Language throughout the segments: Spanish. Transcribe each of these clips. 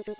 Hola,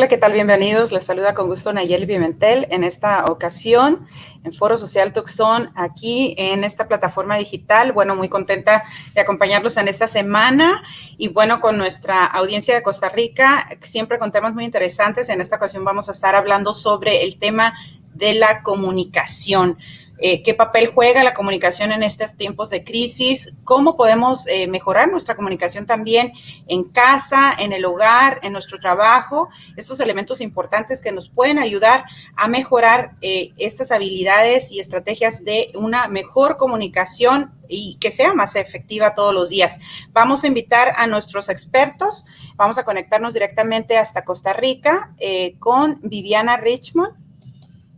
¿qué tal? Bienvenidos. Les saluda con gusto Nayeli Pimentel en esta ocasión en Foro Social Tucson, aquí en esta plataforma digital. Bueno, muy contenta de acompañarlos en esta semana y bueno, con nuestra audiencia de Costa Rica, siempre con temas muy interesantes. En esta ocasión vamos a estar hablando sobre el tema de la comunicación. ¿Qué papel juega la comunicación en estos tiempos de crisis? ¿Cómo podemos mejorar nuestra comunicación también en casa, en el hogar, en nuestro trabajo? Estos elementos importantes que nos pueden ayudar a mejorar estas habilidades y estrategias de una mejor comunicación y que sea más efectiva todos los días. Vamos a invitar a nuestros expertos, vamos a conectarnos directamente hasta Costa Rica con Viviana Richmond.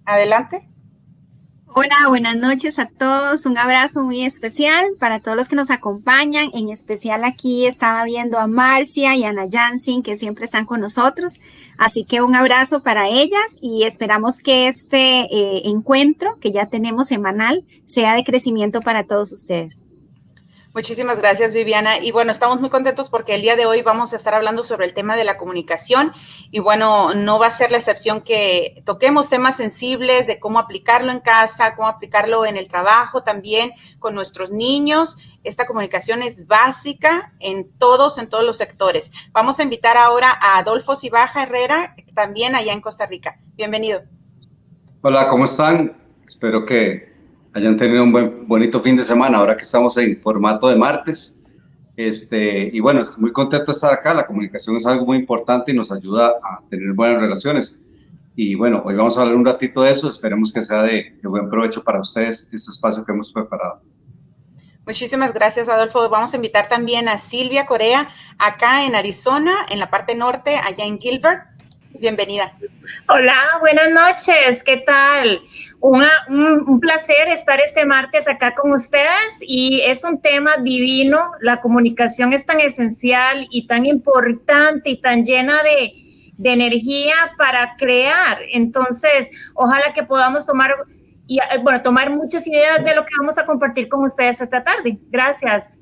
Adelante. Hola, buenas noches a todos. Un abrazo muy especial para todos los que nos acompañan. En especial aquí estaba viendo a Marcia y a Ana Jansin, que siempre están con nosotros. Así que un abrazo para ellas y esperamos que este encuentro que ya tenemos semanal sea de crecimiento para todos ustedes. Muchísimas gracias, Viviana. Y bueno, estamos muy contentos porque el día de hoy vamos a estar hablando sobre el tema de la comunicación y bueno, no va a ser la excepción que toquemos temas sensibles de cómo aplicarlo en casa, cómo aplicarlo en el trabajo también con nuestros niños. Esta comunicación es básica en todos los sectores. Vamos a invitar ahora a Adolfo Cibaja Herrera, también allá en Costa Rica. Bienvenido. Hola, ¿cómo están? Espero que hayan tenido un bonito fin de semana, ahora que estamos en formato de martes. Y bueno, estoy muy contento de estar acá. La comunicación es algo muy importante y nos ayuda a tener buenas relaciones. Y bueno, hoy vamos a hablar un ratito de eso. Esperemos que sea de buen provecho para ustedes este espacio que hemos preparado. Muchísimas gracias, Adolfo. Vamos a invitar también a Silvia Corea, acá en Arizona, en la parte norte, allá en Gilbert. Bienvenida. Hola, buenas noches, ¿qué tal? Un placer estar este martes acá con ustedes y es un tema divino. La comunicación es tan esencial y tan importante y tan llena de energía para crear. Entonces, ojalá que podamos tomar muchas ideas de lo que vamos a compartir con ustedes esta tarde. Gracias.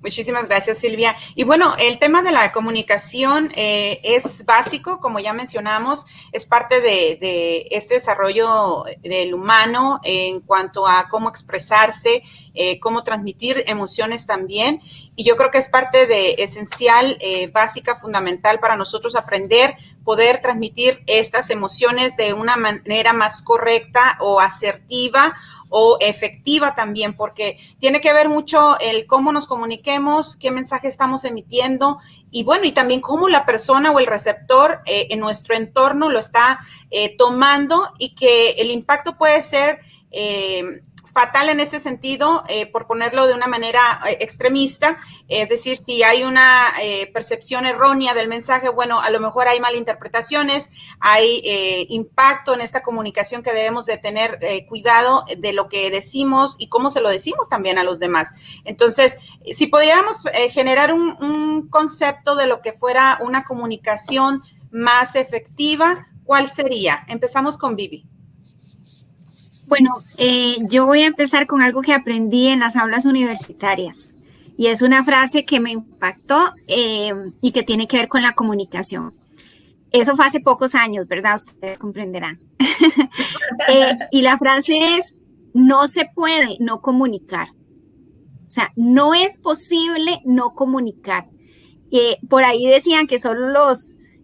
Muchísimas gracias, Silvia. Y bueno, el tema de la comunicación es básico, como ya mencionamos, es parte de este desarrollo del humano en cuanto a cómo expresarse, cómo transmitir emociones también. Y yo creo que es parte de esencial, básica, fundamental para nosotros aprender, poder transmitir estas emociones de una manera más correcta o asertiva o efectiva también, porque tiene que ver mucho el cómo nos comuniquemos, qué mensaje estamos emitiendo y bueno, y también cómo la persona o el receptor en nuestro entorno lo está tomando y que el impacto puede ser fatal en este sentido, por ponerlo de una manera extremista, es decir, si hay una percepción errónea del mensaje, bueno, a lo mejor hay malinterpretaciones, hay impacto en esta comunicación que debemos de tener cuidado de lo que decimos y cómo se lo decimos también a los demás. Entonces, si pudiéramos generar un concepto de lo que fuera una comunicación más efectiva, ¿cuál sería? Empezamos con Vivi. Bueno, yo voy a empezar con algo que aprendí en las aulas universitarias y es una frase que me impactó y que tiene que ver con la comunicación. Eso fue hace pocos años, ¿verdad? Ustedes comprenderán. Y la frase es, no se puede no comunicar. O sea, no es posible no comunicar. Por ahí decían que solo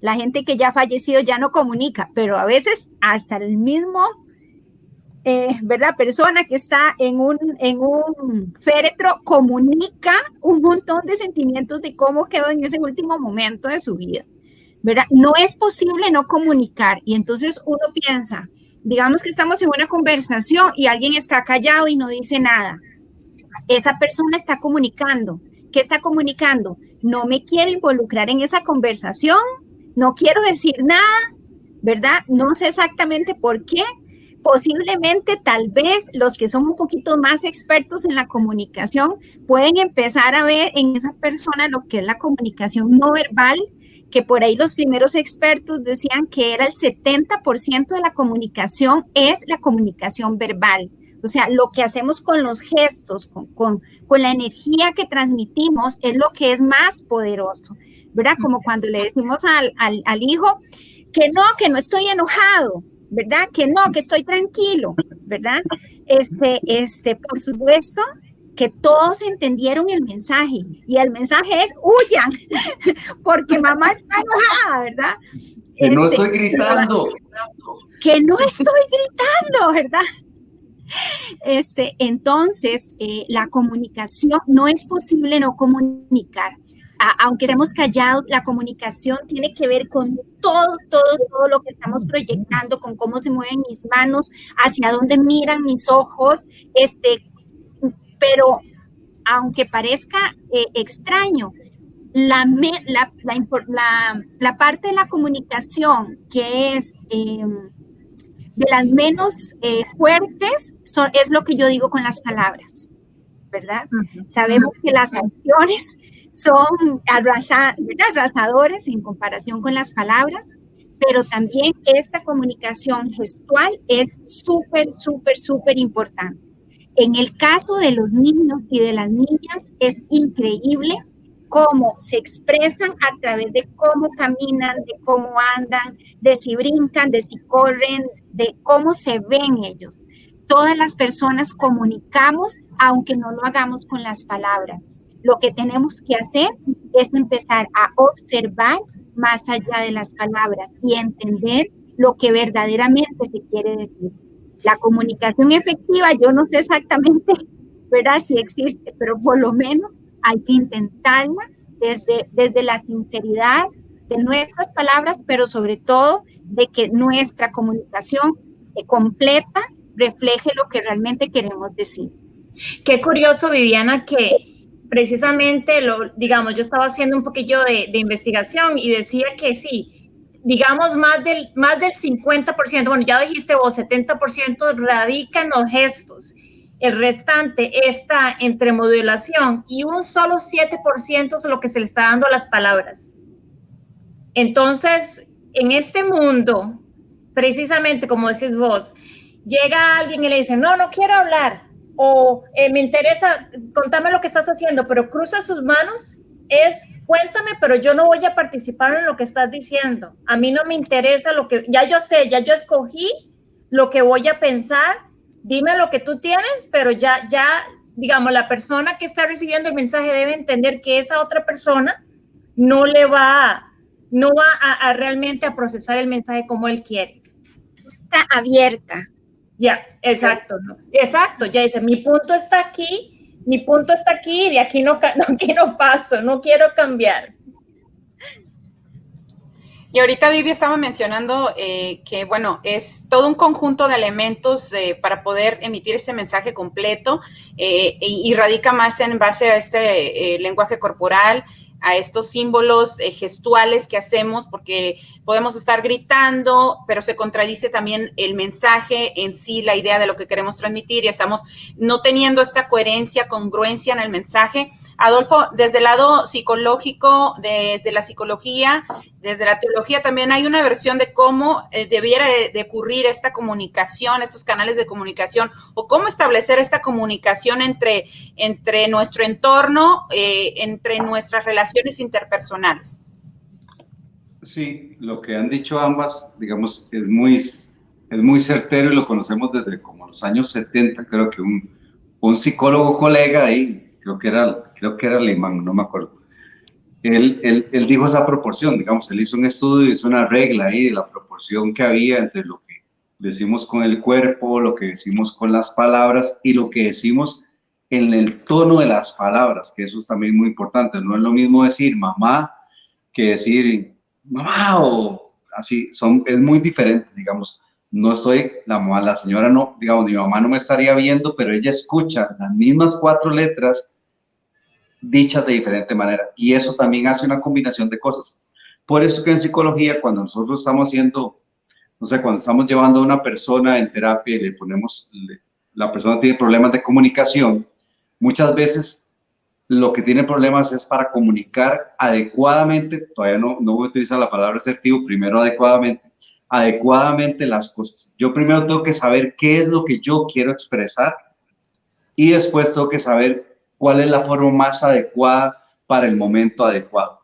la gente que ya ha fallecido ya no comunica, pero a veces hasta el mismo... ¿verdad? Persona que está en un féretro comunica un montón de sentimientos de cómo quedó en ese último momento de su vida, ¿verdad? No es posible no comunicar y entonces uno piensa, digamos que estamos en una conversación y alguien está callado y no dice nada. Esa persona está comunicando. ¿Qué está comunicando? No me quiero involucrar en esa conversación, no quiero decir nada, ¿verdad? No sé exactamente por qué, posiblemente, tal vez, los que son un poquito más expertos en la comunicación pueden empezar a ver en esa persona lo que es la comunicación no verbal, que por ahí los primeros expertos decían que era el 70% de la comunicación es la comunicación verbal. O sea, lo que hacemos con los gestos, con la energía que transmitimos es lo que es más poderoso, ¿verdad? Como cuando le decimos al hijo que no estoy enojado, ¿verdad? Que no, que estoy tranquilo, ¿verdad? Por supuesto que todos entendieron el mensaje y el mensaje es huyan, porque mamá está enojada, ¿verdad? Que no estoy gritando. Que no estoy gritando, ¿verdad? Entonces, la comunicación, no es posible no comunicar. Aunque estemos callados, la comunicación tiene que ver con todo lo que estamos proyectando, con cómo se mueven mis manos, hacia dónde miran mis ojos, pero aunque parezca extraño, la parte de la comunicación que es de las menos fuertes es lo que yo digo con las palabras, ¿verdad? Sabemos que las acciones son arrasadores en comparación con las palabras, pero también esta comunicación gestual es súper importante. En el caso de los niños y de las niñas es increíble cómo se expresan a través de cómo caminan, de cómo andan, de si brincan, de si corren, de cómo se ven ellos. Todas las personas comunicamos, aunque no lo hagamos con las palabras. Lo que tenemos que hacer es empezar a observar más allá de las palabras y entender lo que verdaderamente se quiere decir. La comunicación efectiva, yo no sé exactamente, ¿verdad?, si existe, pero por lo menos hay que intentarla desde la sinceridad de nuestras palabras, pero sobre todo de que nuestra comunicación completa refleje lo que realmente queremos decir. Qué curioso, Viviana, que precisamente, digamos, yo estaba haciendo un poquillo de investigación y decía que sí, digamos, más del 50%, bueno, ya dijiste vos, 70% radica en los gestos. El restante está entre modulación y un solo 7% es lo que se le está dando a las palabras. Entonces, en este mundo, precisamente como decís vos, llega alguien y le dice, no quiero hablar, o me interesa, contame lo que estás haciendo, pero cruza sus manos, cuéntame, pero yo no voy a participar en lo que estás diciendo. A mí no me interesa ya yo sé, ya yo escogí lo que voy a pensar. Dime lo que tú tienes, pero ya, digamos, la persona que está recibiendo el mensaje debe entender que esa otra persona no va a realmente a procesar el mensaje como él quiere. Está abierta. Ya, exacto, ¿no? Exacto, ya dice, mi punto está aquí, y de aquí no paso, no quiero cambiar. Y ahorita Vivi estaba mencionando que, bueno, es todo un conjunto de elementos para poder emitir ese mensaje completo y radica más en base a este lenguaje corporal, a estos símbolos gestuales que hacemos, porque podemos estar gritando, pero se contradice también el mensaje en sí, la idea de lo que queremos transmitir, y estamos no teniendo esta coherencia, congruencia en el mensaje. Adolfo, desde el lado psicológico, desde la psicología, desde la teología, también hay una versión de cómo debiera de ocurrir esta comunicación, estos canales de comunicación, o cómo establecer esta comunicación entre nuestro entorno, entre nuestras relaciones interpersonales. Sí, lo que han dicho ambas, digamos, es muy certero y lo conocemos desde como los años 70, creo que un psicólogo colega ahí, creo que era alemán, no me acuerdo. Él dijo esa proporción, digamos, él hizo un estudio, hizo una regla ahí de la proporción que había entre lo que decimos con el cuerpo, lo que decimos con las palabras y lo que decimos en el tono de las palabras, que eso es también muy importante. No es lo mismo decir mamá que decir mamá o así, es muy diferente, digamos. No estoy, la señora no, digamos, mi mamá no me estaría viendo, pero ella escucha las mismas 4 letras dichas de diferente manera, y eso también hace una combinación de cosas. Por eso que en psicología, cuando nosotros estamos haciendo no sé, cuando estamos llevando a una persona en terapia y la persona tiene problemas de comunicación, muchas veces lo que tiene problemas es para comunicar adecuadamente, todavía no voy a utilizar la palabra asertivo, primero adecuadamente las cosas. Yo primero tengo que saber qué es lo que yo quiero expresar y después tengo que saber cuál es la forma más adecuada para el momento adecuado.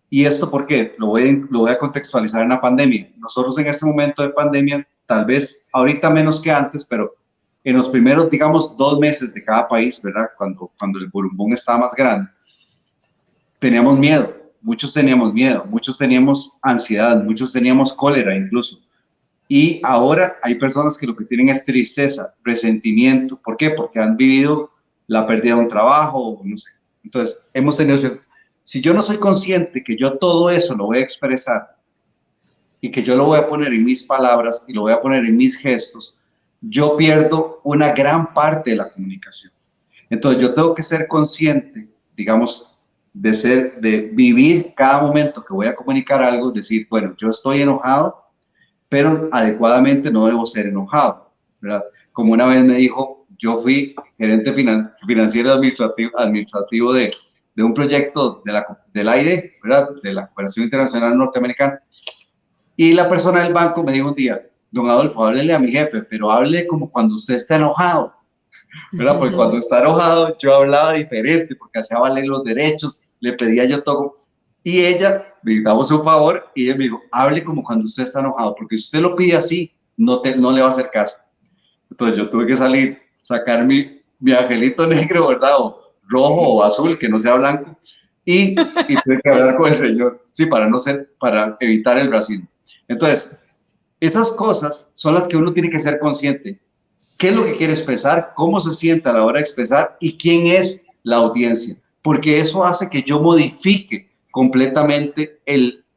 ¿Y esto por qué? Lo voy a contextualizar en la pandemia. Nosotros en este momento de pandemia, tal vez ahorita menos que antes, pero en los primeros, digamos, 2 meses de cada país, ¿verdad? Cuando el burumbum estaba más grande, teníamos miedo, muchos teníamos ansiedad, muchos teníamos cólera incluso. Y ahora hay personas que lo que tienen es tristeza, resentimiento. ¿Por qué? Porque han vivido la pérdida de un trabajo, no sé. Entonces, hemos tenido... Si yo no soy consciente que yo todo eso lo voy a expresar y que yo lo voy a poner en mis palabras y lo voy a poner en mis gestos, yo pierdo una gran parte de la comunicación. Entonces, yo tengo que ser consciente, digamos, de vivir cada momento que voy a comunicar algo, decir, bueno, yo estoy enojado, pero adecuadamente no debo ser enojado, ¿verdad? Como una vez me dijo, yo fui gerente financiero administrativo de un proyecto del AID, ¿verdad? De la Cooperación Internacional Norteamericana, y la persona del banco me dijo un día, don Adolfo, háblele a mi jefe, pero hable como cuando usted está enojado, ¿verdad? Porque cuando está enojado yo hablaba diferente, porque hacía valer los derechos, le pedía yo todo. Y ella, me damos un favor, y ella me dijo, hable como cuando usted está enojado, porque si usted lo pide así, no le va a hacer caso. Entonces yo tuve que salir, sacar mi angelito negro, ¿verdad? O rojo o azul, que no sea blanco, y tuve que hablar con el señor, sí, para evitar el racismo. Entonces, esas cosas son las que uno tiene que ser consciente. ¿Qué es lo que quiere expresar? ¿Cómo se siente a la hora de expresar? ¿Y quién es la audiencia? Porque eso hace que yo modifique completamente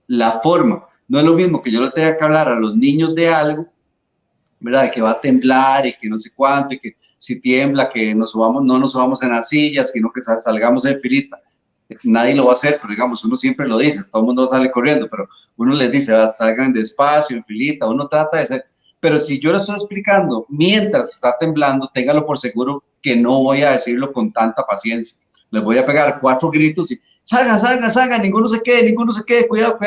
la forma. No es lo mismo que yo le tenga que hablar a los niños de algo, ¿verdad? De que va a temblar y que no sé cuánto, y que si tiembla, que no nos subamos en las sillas, sino que salgamos en filita. Nadie lo va a hacer, pero digamos, uno siempre lo dice, todo el mundo sale corriendo, pero uno les dice, salgan despacio, en filita, uno trata de ser, pero si yo lo estoy explicando mientras está temblando, téngalo por seguro que no voy a decirlo con tanta paciencia. Les voy a pegar 4 gritos y salgan, ninguno se quede, cuidado.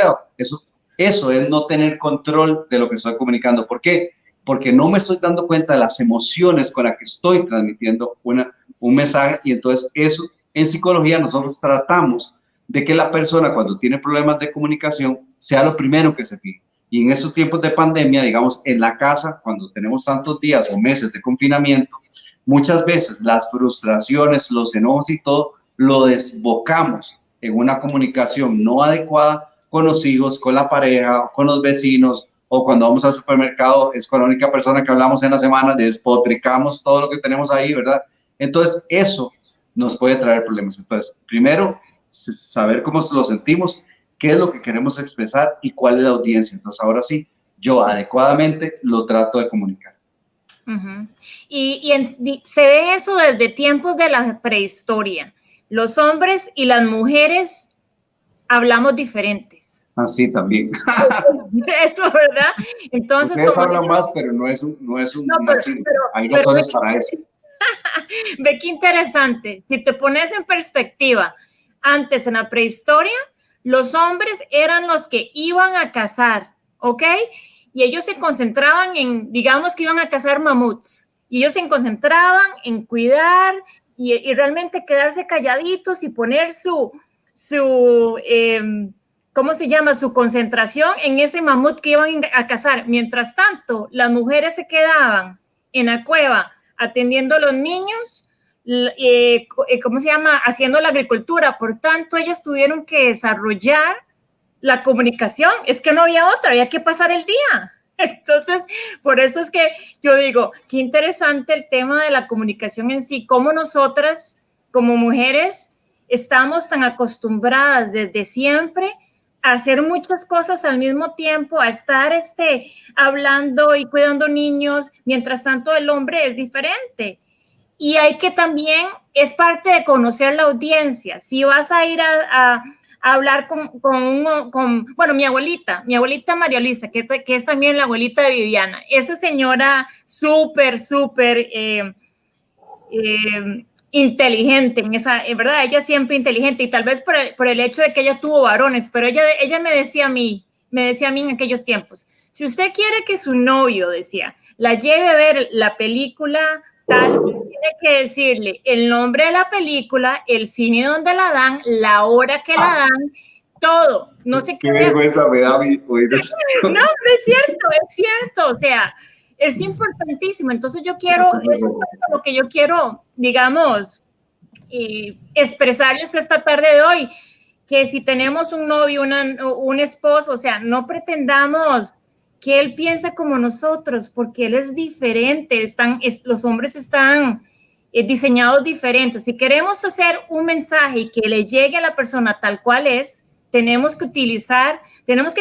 Eso es no tener control de lo que estoy comunicando. ¿Por qué? Porque no me estoy dando cuenta de las emociones con las que estoy transmitiendo un mensaje, y entonces eso, en psicología nosotros tratamos de que la persona cuando tiene problemas de comunicación sea lo primero que se fije. Y en estos tiempos de pandemia, digamos, en la casa, cuando tenemos tantos días o meses de confinamiento, muchas veces las frustraciones, los enojos y todo, lo desbocamos en una comunicación no adecuada con los hijos, con la pareja, con los vecinos, o cuando vamos al supermercado, es con la única persona que hablamos en la semana, despotricamos todo lo que tenemos ahí, ¿verdad? Entonces, eso nos puede traer problemas. Entonces, primero, saber cómo lo sentimos, qué es lo que queremos expresar y cuál es la audiencia. Entonces, ahora sí, yo adecuadamente lo trato de comunicar. Uh-huh. Se ve eso desde tiempos de la prehistoria. Los hombres y las mujeres hablamos diferentes. Así también. Eso, ¿verdad? Entonces, ustedes hablan más, pero no es un machismo. Hay razones para eso. Ve qué interesante. Si te pones en perspectiva, antes en la prehistoria, los hombres eran los que iban a cazar, ¿ok? Y ellos se concentraban digamos que iban a cazar mamuts. Y ellos se concentraban en cuidar y realmente quedarse calladitos y poner ¿cómo se llama? Su concentración en ese mamut que iban a cazar. Mientras tanto, las mujeres se quedaban en la cueva atendiendo a los niños, ¿cómo se llama? Haciendo la agricultura. Por tanto, ellas tuvieron que desarrollar la comunicación. Es que no había otra, había que pasar el día. Entonces, por eso es que yo digo, qué interesante el tema de la comunicación en sí, cómo nosotras como mujeres estamos tan acostumbradas desde siempre a hacer muchas cosas al mismo tiempo, a estar hablando y cuidando niños, mientras tanto el hombre es diferente. Y hay que también, es parte de conocer la audiencia. Si vas a ir a hablar bueno, mi abuelita María Luisa, que es también la abuelita de Viviana, esa señora súper inteligente, ¿verdad? Ella siempre inteligente, y tal vez por el hecho de que ella tuvo varones, pero ella me decía a mí en aquellos tiempos, si usted quiere que su novio, decía, la lleve a ver la película tal, tiene que decirle el nombre de la película, el cine donde la dan, la hora que la dan, todo. No sé qué vergüenza me da oír eso. No, es cierto, o sea, es importantísimo. Entonces eso es lo que yo quiero, digamos, expresarles esta tarde de hoy, que si tenemos un novio, un esposo, o sea, no pretendamos que él piense como nosotros, porque él es diferente, los hombres están diseñados diferentes. Si queremos hacer un mensaje y que le llegue a la persona tal cual es, tenemos que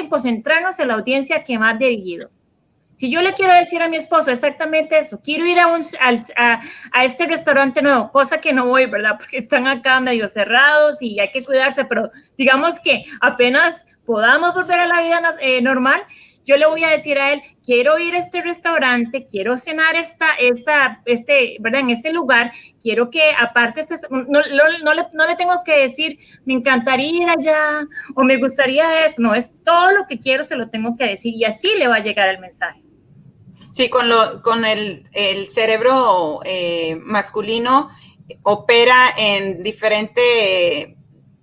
concentrarnos en la audiencia que más dirigido. Si yo le quiero decir a mi esposo exactamente eso, quiero ir a este restaurante nuevo, cosa que no voy, ¿verdad? Porque están acá medio cerrados y hay que cuidarse, pero digamos que apenas podamos volver a la vida normal, yo le voy a decir a él, quiero ir a este restaurante, quiero cenar ¿verdad? En este lugar, quiero que aparte, no le tengo que decir, me encantaría ir allá, o me gustaría eso, no, es todo lo que quiero, se lo tengo que decir, y así le va a llegar el mensaje. Sí, con el cerebro masculino opera en diferente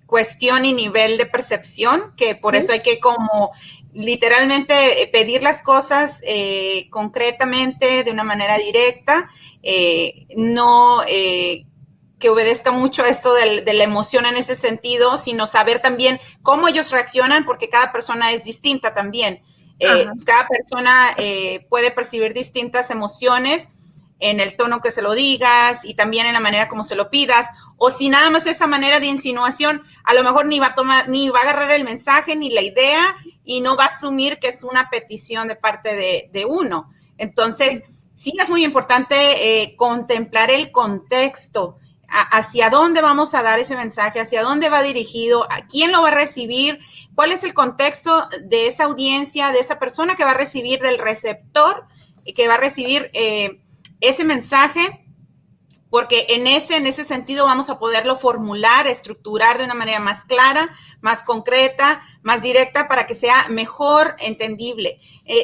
cuestión y nivel de percepción, que por eso hay que como literalmente pedir las cosas concretamente, de una manera directa, no que obedezca mucho esto de la emoción en ese sentido, sino saber también cómo ellos reaccionan, porque cada persona es distinta también. Cada persona puede percibir distintas emociones en el tono que se lo digas y también en la manera como se lo pidas, o si nada más esa manera de insinuación, a lo mejor ni va a agarrar el mensaje ni la idea y no va a asumir que es una petición de parte de uno. Entonces, sí es muy importante contemplar el contexto, hacia dónde vamos a dar ese mensaje, hacia dónde va dirigido, a quién lo va a recibir, cuál es el contexto de esa audiencia, de esa persona que va a recibir, del receptor que va a recibir ese mensaje, porque en ese sentido vamos a poderlo formular, estructurar de una manera más clara, más concreta, más directa, para que sea mejor entendible.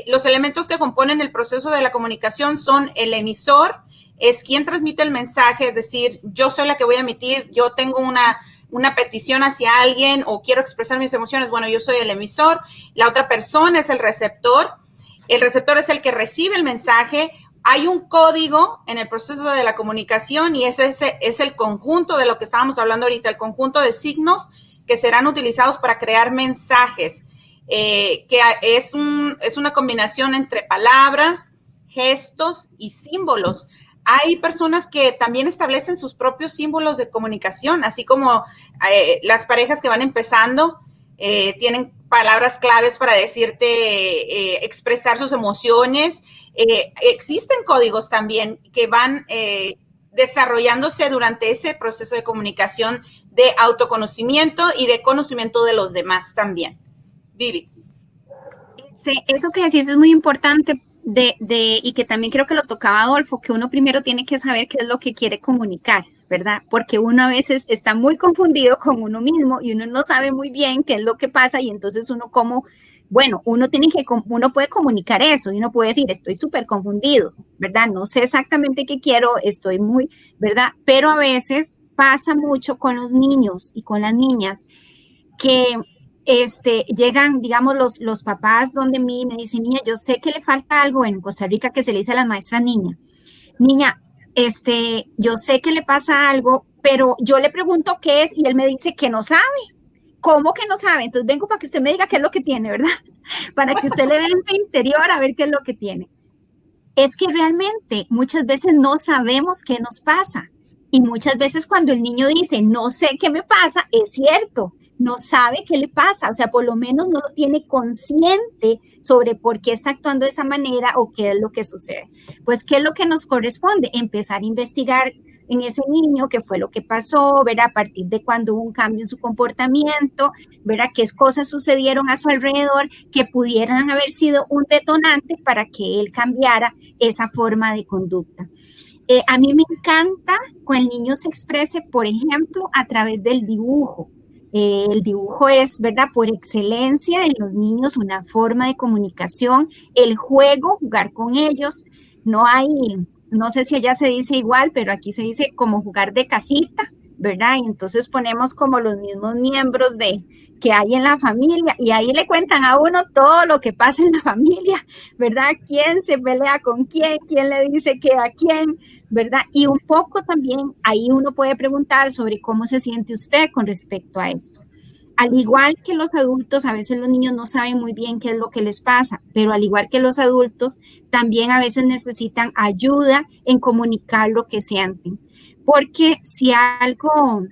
Los elementos que componen el proceso de la comunicación son el emisor, es quien transmite el mensaje, es decir, yo soy la que voy a emitir, yo tengo una petición hacia alguien o quiero expresar mis emociones, bueno, yo soy el emisor, la otra persona es el receptor es el que recibe el mensaje. Hay un código en el proceso de la comunicación y ese es el conjunto de lo que estábamos hablando ahorita, el conjunto de signos que serán utilizados para crear mensajes, que es una combinación entre palabras, gestos y símbolos. Hay personas que también establecen sus propios símbolos de comunicación, así como las parejas que van empezando tienen palabras claves para decirte, expresar sus emociones. Existen códigos también que van desarrollándose durante ese proceso de comunicación, de autoconocimiento y de conocimiento de los demás también. Vivi. Eso que decís es muy importante y que también creo que lo tocaba Adolfo, que uno primero tiene que saber qué es lo que quiere comunicar, ¿verdad? Porque uno a veces está muy confundido con uno mismo y uno no sabe muy bien qué es lo que pasa y entonces uno puede comunicar eso y uno puede decir, estoy súper confundido, ¿verdad? No sé exactamente qué quiero, estoy muy, ¿verdad? Pero a veces pasa mucho con los niños y con las niñas que llegan, digamos, los papás donde mí me dicen, niña, yo sé que le falta algo en Costa Rica que se le dice a las maestras, niña, yo sé que le pasa algo, pero yo le pregunto qué es y él me dice que no sabe. ¿Cómo que no sabe? Entonces vengo para que usted me diga qué es lo que tiene, ¿verdad? Para que usted le vea en su interior a ver qué es lo que tiene. Es que realmente muchas veces no sabemos qué nos pasa. Y muchas veces cuando el niño dice, no sé qué me pasa, es cierto, no sabe qué le pasa. O sea, por lo menos no lo tiene consciente sobre por qué está actuando de esa manera o qué es lo que sucede. Pues, ¿qué es lo que nos corresponde? Empezar a investigar en ese niño, qué fue lo que pasó, ver a partir de cuando hubo un cambio en su comportamiento, ver a qué cosas sucedieron a su alrededor que pudieran haber sido un detonante para que él cambiara esa forma de conducta. A mí me encanta que el niño se exprese, por ejemplo, a través del dibujo. El dibujo es, ¿verdad?, por excelencia en los niños una forma de comunicación, el juego, jugar con ellos. No sé si allá se dice igual, pero aquí se dice como jugar de casita, ¿verdad? Y entonces ponemos como los mismos miembros que hay en la familia y ahí le cuentan a uno todo lo que pasa en la familia, ¿verdad? ¿Quién se pelea con quién? ¿Quién le dice qué a quién? ¿Verdad? Y un poco también ahí uno puede preguntar sobre cómo se siente usted con respecto a esto. Al igual que los adultos, a veces los niños no saben muy bien qué es lo que les pasa, pero al igual que los adultos, también a veces necesitan ayuda en comunicar lo que sienten. Porque si algo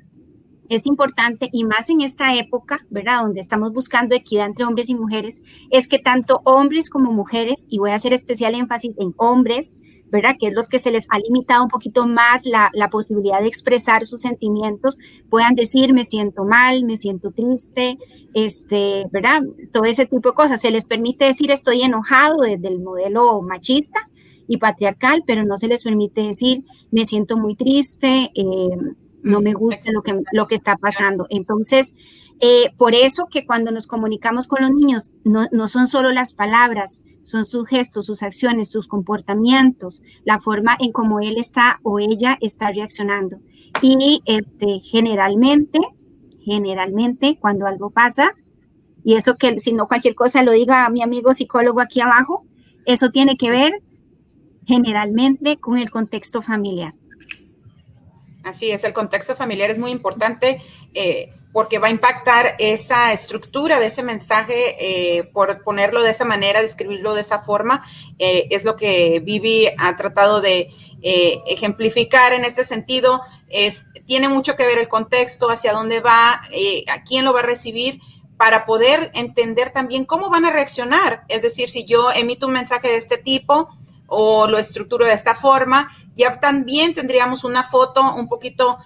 es importante, y más en esta época, ¿verdad?, donde estamos buscando equidad entre hombres y mujeres, es que tanto hombres como mujeres, y voy a hacer especial énfasis en hombres, ¿verdad?, que es los que se les ha limitado un poquito más la posibilidad de expresar sus sentimientos, puedan decir, me siento mal, me siento triste, ¿verdad?, todo ese tipo de cosas. Se les permite decir, estoy enojado desde el modelo machista y patriarcal, pero no se les permite decir, me siento muy triste, no me gusta lo que está pasando. Entonces, por eso que cuando nos comunicamos con los niños, no son solo las palabras, son sus gestos, sus acciones, sus comportamientos, la forma en cómo él está o ella está reaccionando. Y generalmente, cuando algo pasa, y eso que si no cualquier cosa lo diga a mi amigo psicólogo aquí abajo, eso tiene que ver generalmente con el contexto familiar. Así es, el contexto familiar es muy importante porque va a impactar esa estructura de ese mensaje, por ponerlo de esa manera, describirlo de esa forma, es lo que Vivi ha tratado de ejemplificar en este sentido. Tiene mucho que ver el contexto, hacia dónde va, a quién lo va a recibir, para poder entender también cómo van a reaccionar. Es decir, si yo emito un mensaje de este tipo o lo estructuro de esta forma, ya también tendríamos una foto un poquito,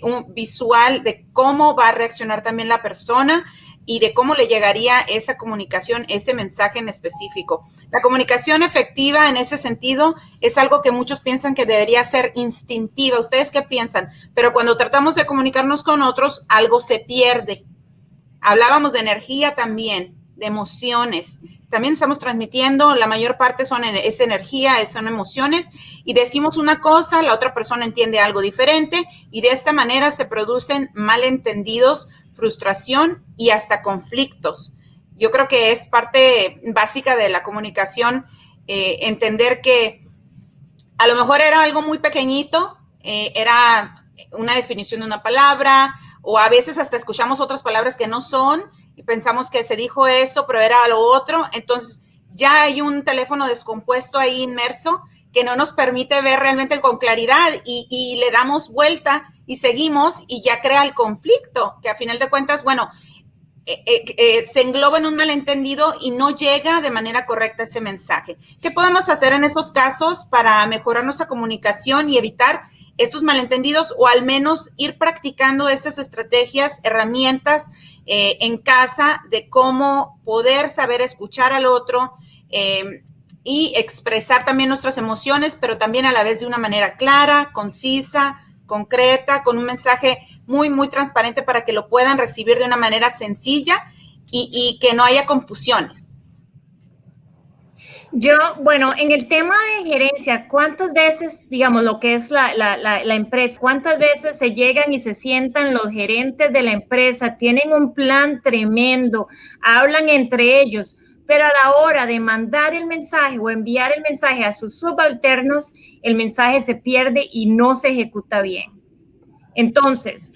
un visual de cómo va a reaccionar también la persona y de cómo le llegaría esa comunicación, ese mensaje en específico. La comunicación efectiva en ese sentido es algo que muchos piensan que debería ser instintiva. ¿Ustedes qué piensan? Pero cuando tratamos de comunicarnos con otros, algo se pierde. Hablábamos de energía también, de emociones. También estamos transmitiendo, la mayor parte es energía, son emociones, y decimos una cosa, la otra persona entiende algo diferente, y de esta manera se producen malentendidos, frustración y hasta conflictos. Yo creo que es parte básica de la comunicación, entender que a lo mejor era algo muy pequeñito, era una definición de una palabra, o a veces hasta escuchamos otras palabras que no son y pensamos que se dijo esto, pero era lo otro. Entonces ya hay un teléfono descompuesto ahí inmerso que no nos permite ver realmente con claridad y le damos vuelta y seguimos y ya crea el conflicto, que a final de cuentas, bueno, se engloba en un malentendido y no llega de manera correcta ese mensaje. ¿Qué podemos hacer en esos casos para mejorar nuestra comunicación y evitar estos malentendidos, o al menos ir practicando esas estrategias, herramientas en casa de cómo poder saber escuchar al otro y expresar también nuestras emociones, pero también a la vez de una manera clara, concisa, concreta, con un mensaje muy, muy transparente para que lo puedan recibir de una manera sencilla y que no haya confusiones? Yo, bueno, en el tema de gerencia, ¿cuántas veces, digamos, lo que es la empresa, cuántas veces se llegan y se sientan los gerentes de la empresa, tienen un plan tremendo, hablan entre ellos, pero a la hora de mandar el mensaje o enviar el mensaje a sus subalternos, el mensaje se pierde y no se ejecuta bien? Entonces,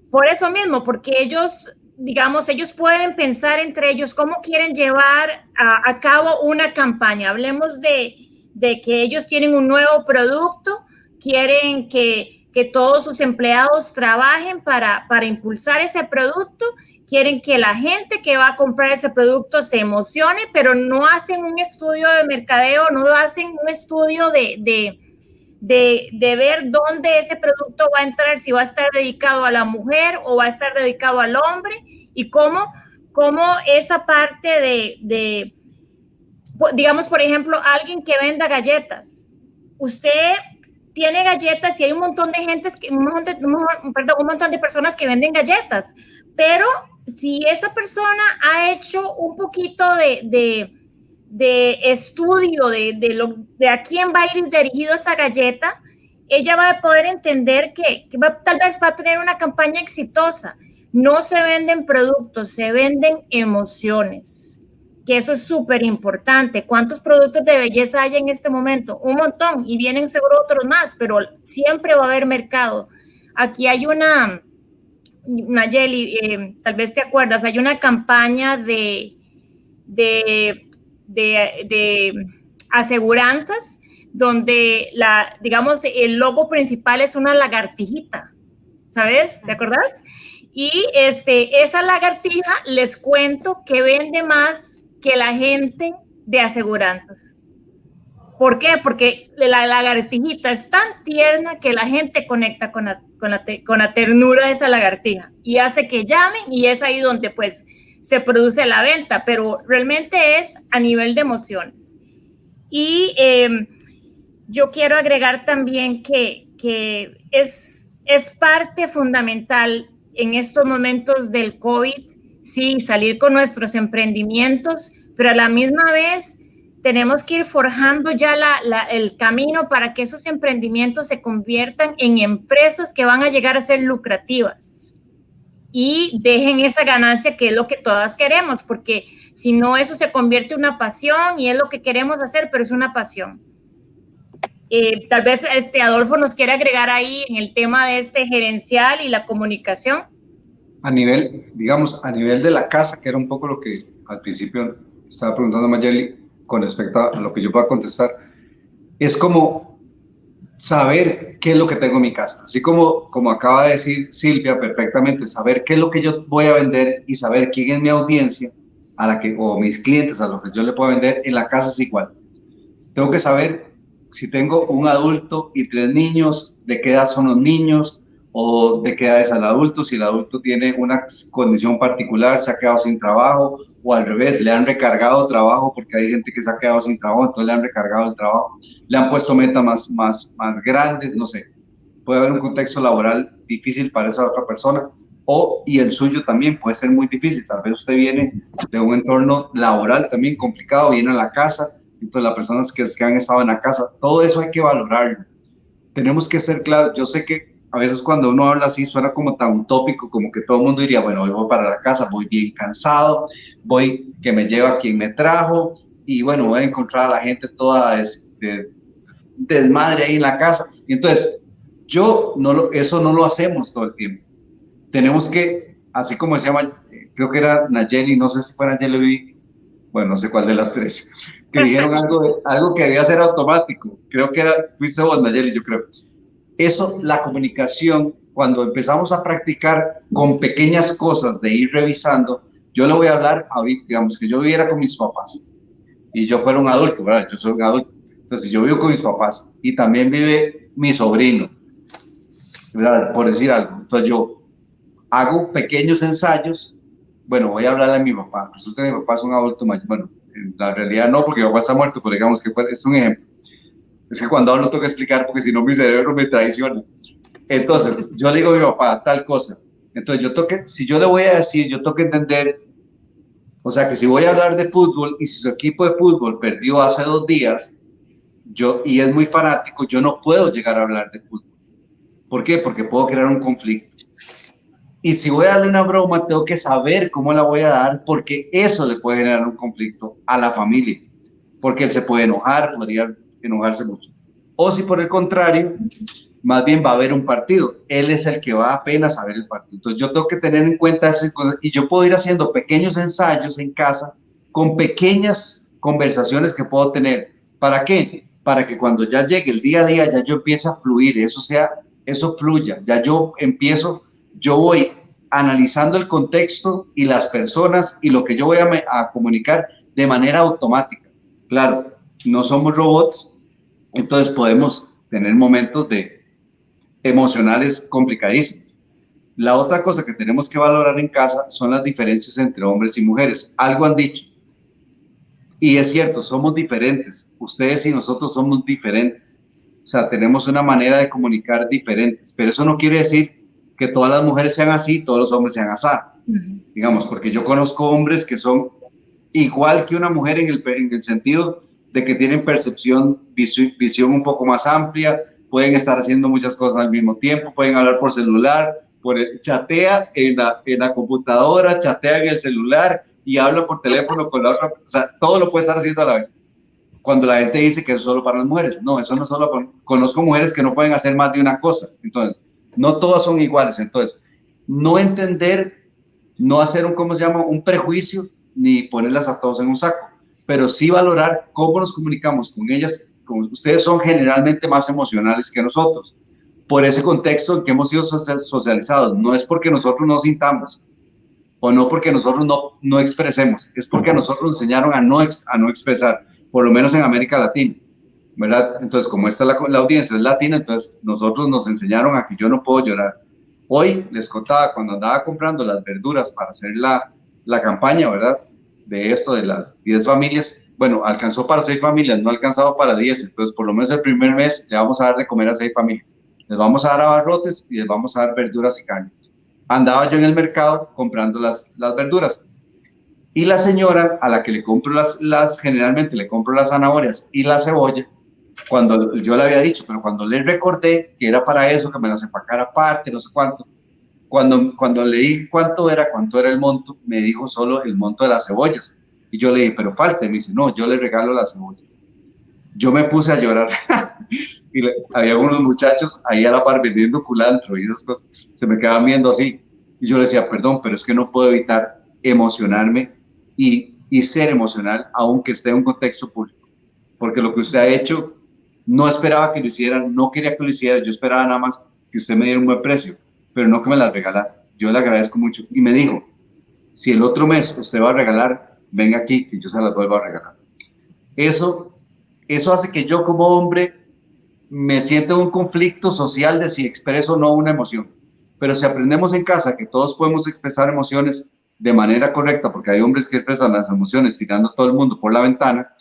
por eso mismo, porque ellos, digamos, ellos pueden pensar entre ellos cómo quieren llevar a cabo una campaña. Hablemos de que ellos tienen un nuevo producto, quieren que todos sus empleados trabajen para impulsar ese producto, quieren que la gente que va a comprar ese producto se emocione, pero no hacen un estudio de mercadeo, no hacen un estudio de de ver dónde ese producto va a entrar, si va a estar dedicado a la mujer o va a estar dedicado al hombre, y cómo esa parte de digamos, por ejemplo, alguien que venda galletas. Usted tiene galletas y hay un montón de gente, un montón de personas que venden galletas, pero si esa persona ha hecho un poquito de estudio de a quién va a ir dirigido esa galleta, ella va a poder entender que tal vez va a tener una campaña exitosa. No se venden productos, se venden emociones, que eso es súper importante. ¿Cuántos productos de belleza hay en este momento? Un montón, y vienen seguro otros más, pero siempre va a haber mercado. Aquí hay una Nayeli, tal vez te acuerdas, hay una campaña de aseguranzas donde digamos, el logo principal es una lagartijita, ¿sabes? ¿Te acuerdas? Y esa lagartija, les cuento que vende más que la gente de aseguranzas. ¿Por qué? Porque la lagartijita es tan tierna que la gente conecta con la ternura de esa lagartija y hace que llamen, y es ahí donde pues se produce la venta, pero realmente es a nivel de emociones. Y yo quiero agregar también que es parte fundamental en estos momentos del COVID, sí, salir con nuestros emprendimientos, pero a la misma vez tenemos que ir forjando ya el camino para que esos emprendimientos se conviertan en empresas que van a llegar a ser lucrativas y dejen esa ganancia, que es lo que todas queremos, porque si no, eso se convierte en una pasión y es lo que queremos hacer, pero es una pasión. Tal vez Adolfo nos quiere agregar ahí en el tema de gerencial y la comunicación. A nivel, digamos, a nivel de la casa, que era un poco lo que al principio estaba preguntando Mayeli con respecto a lo que yo pueda contestar, es como saber qué es lo que tengo en mi casa. Así como acaba de decir Silvia perfectamente, saber qué es lo que yo voy a vender y saber quién es mi audiencia o mis clientes a los que yo le puedo vender en la casa es igual. Tengo que saber si tengo un adulto y 3 niños, de qué edad son los niños o de qué edad es el adulto, si el adulto tiene una condición particular, se ha quedado sin trabajo, o al revés, le han recargado trabajo porque hay gente que se ha quedado sin trabajo, entonces le han recargado el trabajo, le han puesto metas más grandes, no sé. Puede haber un contexto laboral difícil para esa otra persona, y el suyo también puede ser muy difícil. Tal vez usted viene de un entorno laboral también complicado, viene a la casa, entonces las personas que han estado en la casa, todo eso hay que valorarlo. Tenemos que ser claros. Yo sé que a veces cuando uno habla así suena como tan utópico, como que todo el mundo diría, bueno, hoy voy para la casa, voy bien cansado, voy que me lleva quien me trajo, y bueno, voy a encontrar a la gente toda desmadre ahí en la casa. Y entonces, eso no lo hacemos todo el tiempo. Tenemos que, así como se llama, creo que era Nayeli, no sé si fue Nayeli, bueno, no sé cuál de las 3, que dijeron algo que debía ser automático. Creo que fuiste vos, Nayeli, yo creo. Eso, la comunicación, cuando empezamos a practicar con pequeñas cosas de ir revisando, yo le voy a hablar ahorita, digamos que yo viviera con mis papás y yo fuera un adulto, ¿verdad? Yo soy un adulto. Entonces, yo vivo con mis papás y también vive mi sobrino, ¿verdad? Por decir algo. Entonces, yo hago pequeños ensayos. Bueno, voy a hablarle a mi papá. Resulta que mi papá es un adulto mayor. Bueno, en la realidad no, porque mi papá está muerto, pero digamos que es un ejemplo. Es que cuando hablo tengo que explicar, porque si no mi cerebro me traiciona. Entonces, yo le digo a mi papá tal cosa. Entonces, si yo le voy a decir, yo tengo que entender, o sea, que si voy a hablar de fútbol y si su equipo de fútbol perdió hace 2 días, y es muy fanático, yo no puedo llegar a hablar de fútbol. ¿Por qué? Porque puedo crear un conflicto. Y si voy a darle una broma, tengo que saber cómo la voy a dar, porque eso le puede generar un conflicto a la familia, porque él se puede enojar, podría enojarse mucho. O si por el contrario, más bien va a haber un partido, él es el que va apenas a ver el partido. Entonces yo tengo que tener en cuenta eso, y yo puedo ir haciendo pequeños ensayos en casa con pequeñas conversaciones que puedo tener. ¿Para qué? Para que cuando ya llegue el día a día, ya yo empiece a fluir, eso fluya, ya yo voy analizando el contexto y las personas y lo que yo voy a comunicar de manera automática. Claro, no somos robots, entonces podemos tener momentos emocionales complicadísimos. La otra cosa que tenemos que valorar en casa son las diferencias entre hombres y mujeres. Algo han dicho. Y es cierto, somos diferentes. Ustedes y nosotros somos diferentes. O sea, tenemos una manera de comunicar diferentes. Pero eso no quiere decir que todas las mujeres sean así, todos los hombres sean así. Digamos, porque yo conozco hombres que son igual que una mujer en el sentido de que tienen percepción, visión un poco más amplia, pueden estar haciendo muchas cosas al mismo tiempo, pueden hablar por celular, chatea en la computadora, chatea en el celular y habla por teléfono con la otra, o sea, todo lo puede estar haciendo a la vez. Cuando la gente dice que es solo para las mujeres, no, eso no es solo para... Conozco mujeres que no pueden hacer más de una cosa, entonces, no todas son iguales, entonces, no entender, no hacer un prejuicio, ni ponerlas a todos en un saco, pero sí valorar cómo nos comunicamos con ellas. Ustedes son generalmente más emocionales que nosotros, por ese contexto en que hemos sido socializados. No es porque nosotros no sintamos, o no porque nosotros no expresemos, es porque a nosotros nos enseñaron a no expresar, por lo menos en América Latina, ¿verdad? Entonces, como esta la audiencia es latina, entonces nosotros nos enseñaron a que yo no puedo llorar. Hoy les contaba, cuando andaba comprando las verduras para hacer la campaña, ¿verdad? De esto, de las 10 familias, bueno, alcanzó para 6 familias, no ha alcanzado para 10, entonces por lo menos el primer mes le vamos a dar de comer a 6 familias. Les vamos a dar abarrotes y les vamos a dar verduras y carne. Andaba yo en el mercado comprando las verduras. Y la señora a la que le compro generalmente le compro las zanahorias y la cebolla, cuando yo le había dicho, pero cuando le recordé que era para eso, que me las empacara aparte, no sé cuánto, cuando le dije cuánto era el monto, me dijo solo el monto de las cebollas. Y yo le dije, pero falta, y me dice, no, yo le regalo las cebollas. Yo me puse a llorar. Y había unos muchachos ahí a la par vendiendo culantro y esas cosas, se me quedaban viendo así. Y yo le decía, perdón, pero es que no puedo evitar emocionarme y ser emocional, aunque esté en un contexto público. Porque lo que usted ha hecho, no esperaba que lo hicieran, no quería que lo hiciera, yo esperaba nada más que usted me diera un buen precio, pero no que me las regalara. Yo le agradezco mucho. Y me dijo, si el otro mes usted va a regalar, venga aquí, que yo se las vuelvo a regalar. Eso hace que yo como hombre me sienta en un conflicto social de si expreso o no una emoción. Pero si aprendemos en casa que todos podemos expresar emociones de manera correcta, porque hay hombres que expresan las emociones tirando a todo el mundo por la ventana,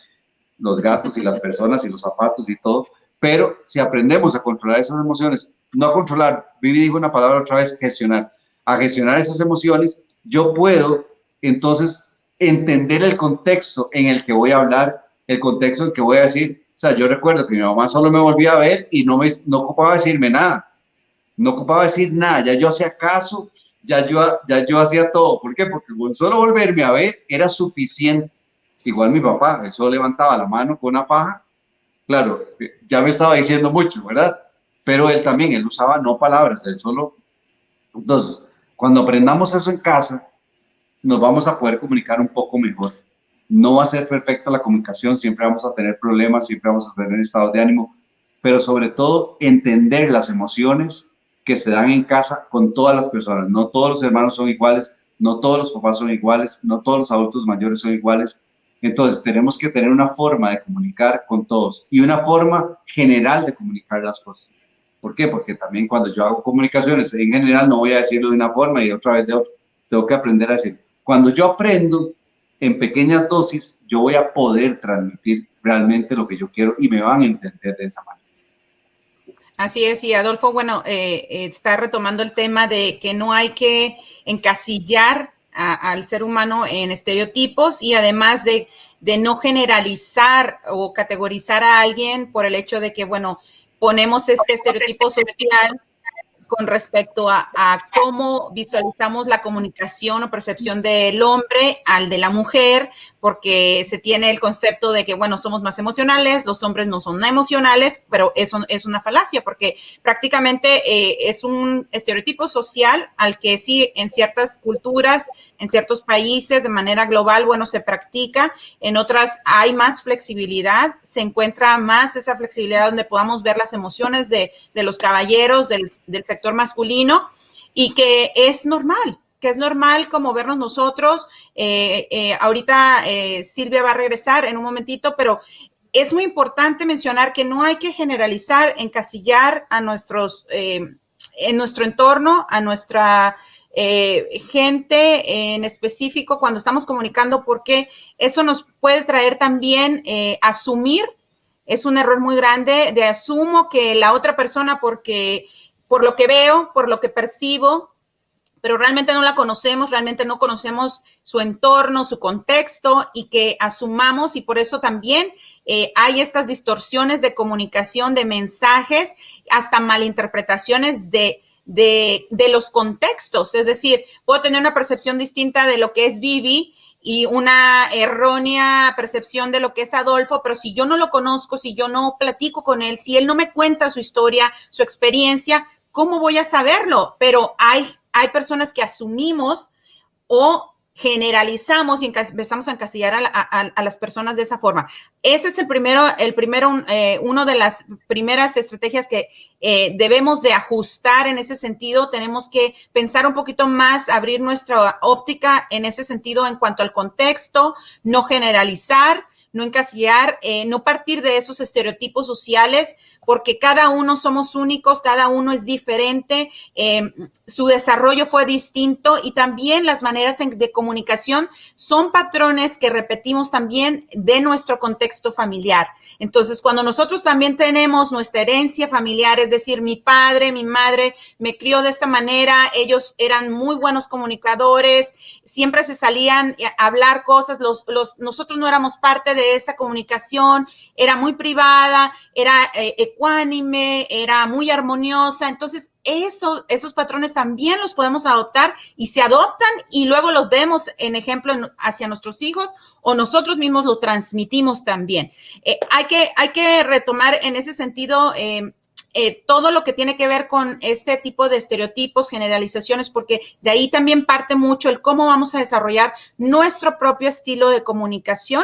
los gatos y las personas y los zapatos y todo, pero si aprendemos a controlar esas emociones, no a controlar, Vivi dijo una palabra otra vez, gestionar, a gestionar esas emociones, yo puedo entonces entender el contexto en el que voy a hablar, el contexto en el que voy a decir. O sea, yo recuerdo que mi mamá solo me volvía a ver y no ocupaba decirme nada, no ocupaba decir nada, ya yo hacía caso, ya yo hacía todo. ¿Por qué? Porque con solo volverme a ver era suficiente. Igual mi papá, él solo levantaba la mano con una faja, claro, ya me estaba diciendo mucho, ¿verdad? Pero él también, él usaba no palabras, él solo. Entonces, cuando aprendamos eso en casa, nos vamos a poder comunicar un poco mejor. No va a ser perfecta la comunicación, siempre vamos a tener problemas, siempre vamos a tener estados de ánimo, pero sobre todo entender las emociones que se dan en casa con todas las personas. No todos los hermanos son iguales, no todos los papás son iguales, no todos los adultos mayores son iguales. Entonces tenemos que tener una forma de comunicar con todos y una forma general de comunicar las cosas. ¿Por qué? Porque también cuando yo hago comunicaciones en general no voy a decirlo de una forma y otra vez de otra. Tengo que aprender a decir. Cuando yo aprendo en pequeñas dosis, yo voy a poder transmitir realmente lo que yo quiero y me van a entender de esa manera. Así es, y Adolfo, bueno, está retomando el tema de que no hay que encasillar al ser humano en estereotipos y además de no generalizar o categorizar a alguien por el hecho de que, bueno, ponemos este estereotipo social con respecto a cómo visualizamos la comunicación o percepción del hombre al de la mujer, porque se tiene el concepto de que, bueno, somos más emocionales, los hombres no son emocionales, pero eso es una falacia, porque prácticamente es un estereotipo social al que sí en ciertas culturas, en ciertos países de manera global, bueno, se practica, en otras hay más flexibilidad, se encuentra más esa flexibilidad donde podamos ver las emociones de los caballeros, del sector masculino, y que es normal como vernos nosotros. Ahorita Silvia va a regresar en un momentito, pero es muy importante mencionar que no hay que generalizar, encasillar a nuestros, en nuestro entorno, a nuestra gente en específico cuando estamos comunicando, porque eso nos puede traer también asumir. Es un error muy grande de asumo que la otra persona, porque por lo que veo, por lo que percibo, pero realmente no la conocemos, realmente no conocemos su entorno, su contexto, y que asumamos, y por eso también hay estas distorsiones de comunicación, de mensajes, hasta malinterpretaciones de los contextos. Es decir, puedo tener una percepción distinta de lo que es Vivi y una errónea percepción de lo que es Adolfo, pero si yo no lo conozco, si yo no platico con él, si él no me cuenta su historia, su experiencia, ¿cómo voy a saberlo? Pero hay personas que asumimos o generalizamos y empezamos a encasillar a las personas de esa forma. Ese es uno de las primeras estrategias que debemos de ajustar en ese sentido. Tenemos que pensar un poquito más, abrir nuestra óptica en ese sentido en cuanto al contexto, no generalizar, no encasillar, no partir de esos estereotipos sociales, porque cada uno somos únicos, cada uno es diferente, su desarrollo fue distinto, y también las maneras de comunicación son patrones que repetimos también de nuestro contexto familiar. Entonces, cuando nosotros también tenemos nuestra herencia familiar, es decir, mi padre, mi madre me crió de esta manera, ellos eran muy buenos comunicadores, siempre se salían a hablar cosas, nosotros no éramos parte de esa comunicación, era muy privada, era ecuánime, era muy armoniosa. Entonces, esos patrones también los podemos adoptar, y se adoptan y luego los vemos en ejemplo hacia nuestros hijos, o nosotros mismos lo transmitimos también. Hay que retomar en ese sentido todo lo que tiene que ver con este tipo de estereotipos, generalizaciones, porque de ahí también parte mucho el cómo vamos a desarrollar nuestro propio estilo de comunicación,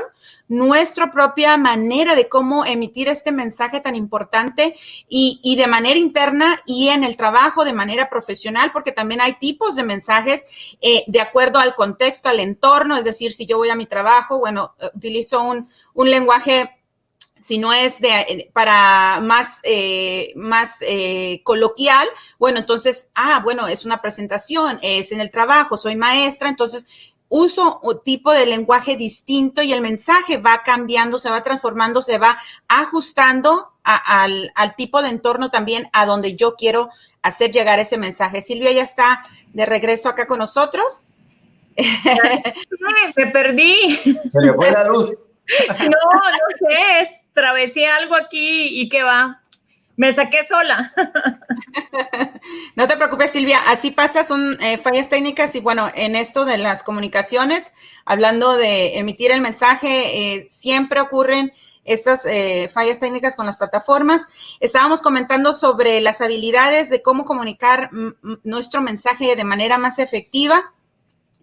nuestra propia manera de cómo emitir este mensaje tan importante, y de manera interna y en el trabajo de manera profesional, porque también hay tipos de mensajes de acuerdo al contexto, al entorno. Es decir, si yo voy a mi trabajo, bueno, utilizo un lenguaje, si no es para más coloquial, bueno, entonces, bueno, es una presentación, es en el trabajo, soy maestra, entonces uso un tipo de lenguaje distinto, y el mensaje va cambiando, se va transformando, se va ajustando al tipo de entorno también a donde yo quiero hacer llegar ese mensaje. Silvia ya está de regreso acá con nosotros. Me perdí. Se le fue la luz. No sé, travesé algo aquí y qué va. Me saqué sola. No te preocupes, Silvia, así pasa, son fallas técnicas. Y bueno, en esto de las comunicaciones, hablando de emitir el mensaje, siempre ocurren estas fallas técnicas con las plataformas. Estábamos comentando sobre las habilidades de cómo comunicar nuestro mensaje de manera más efectiva,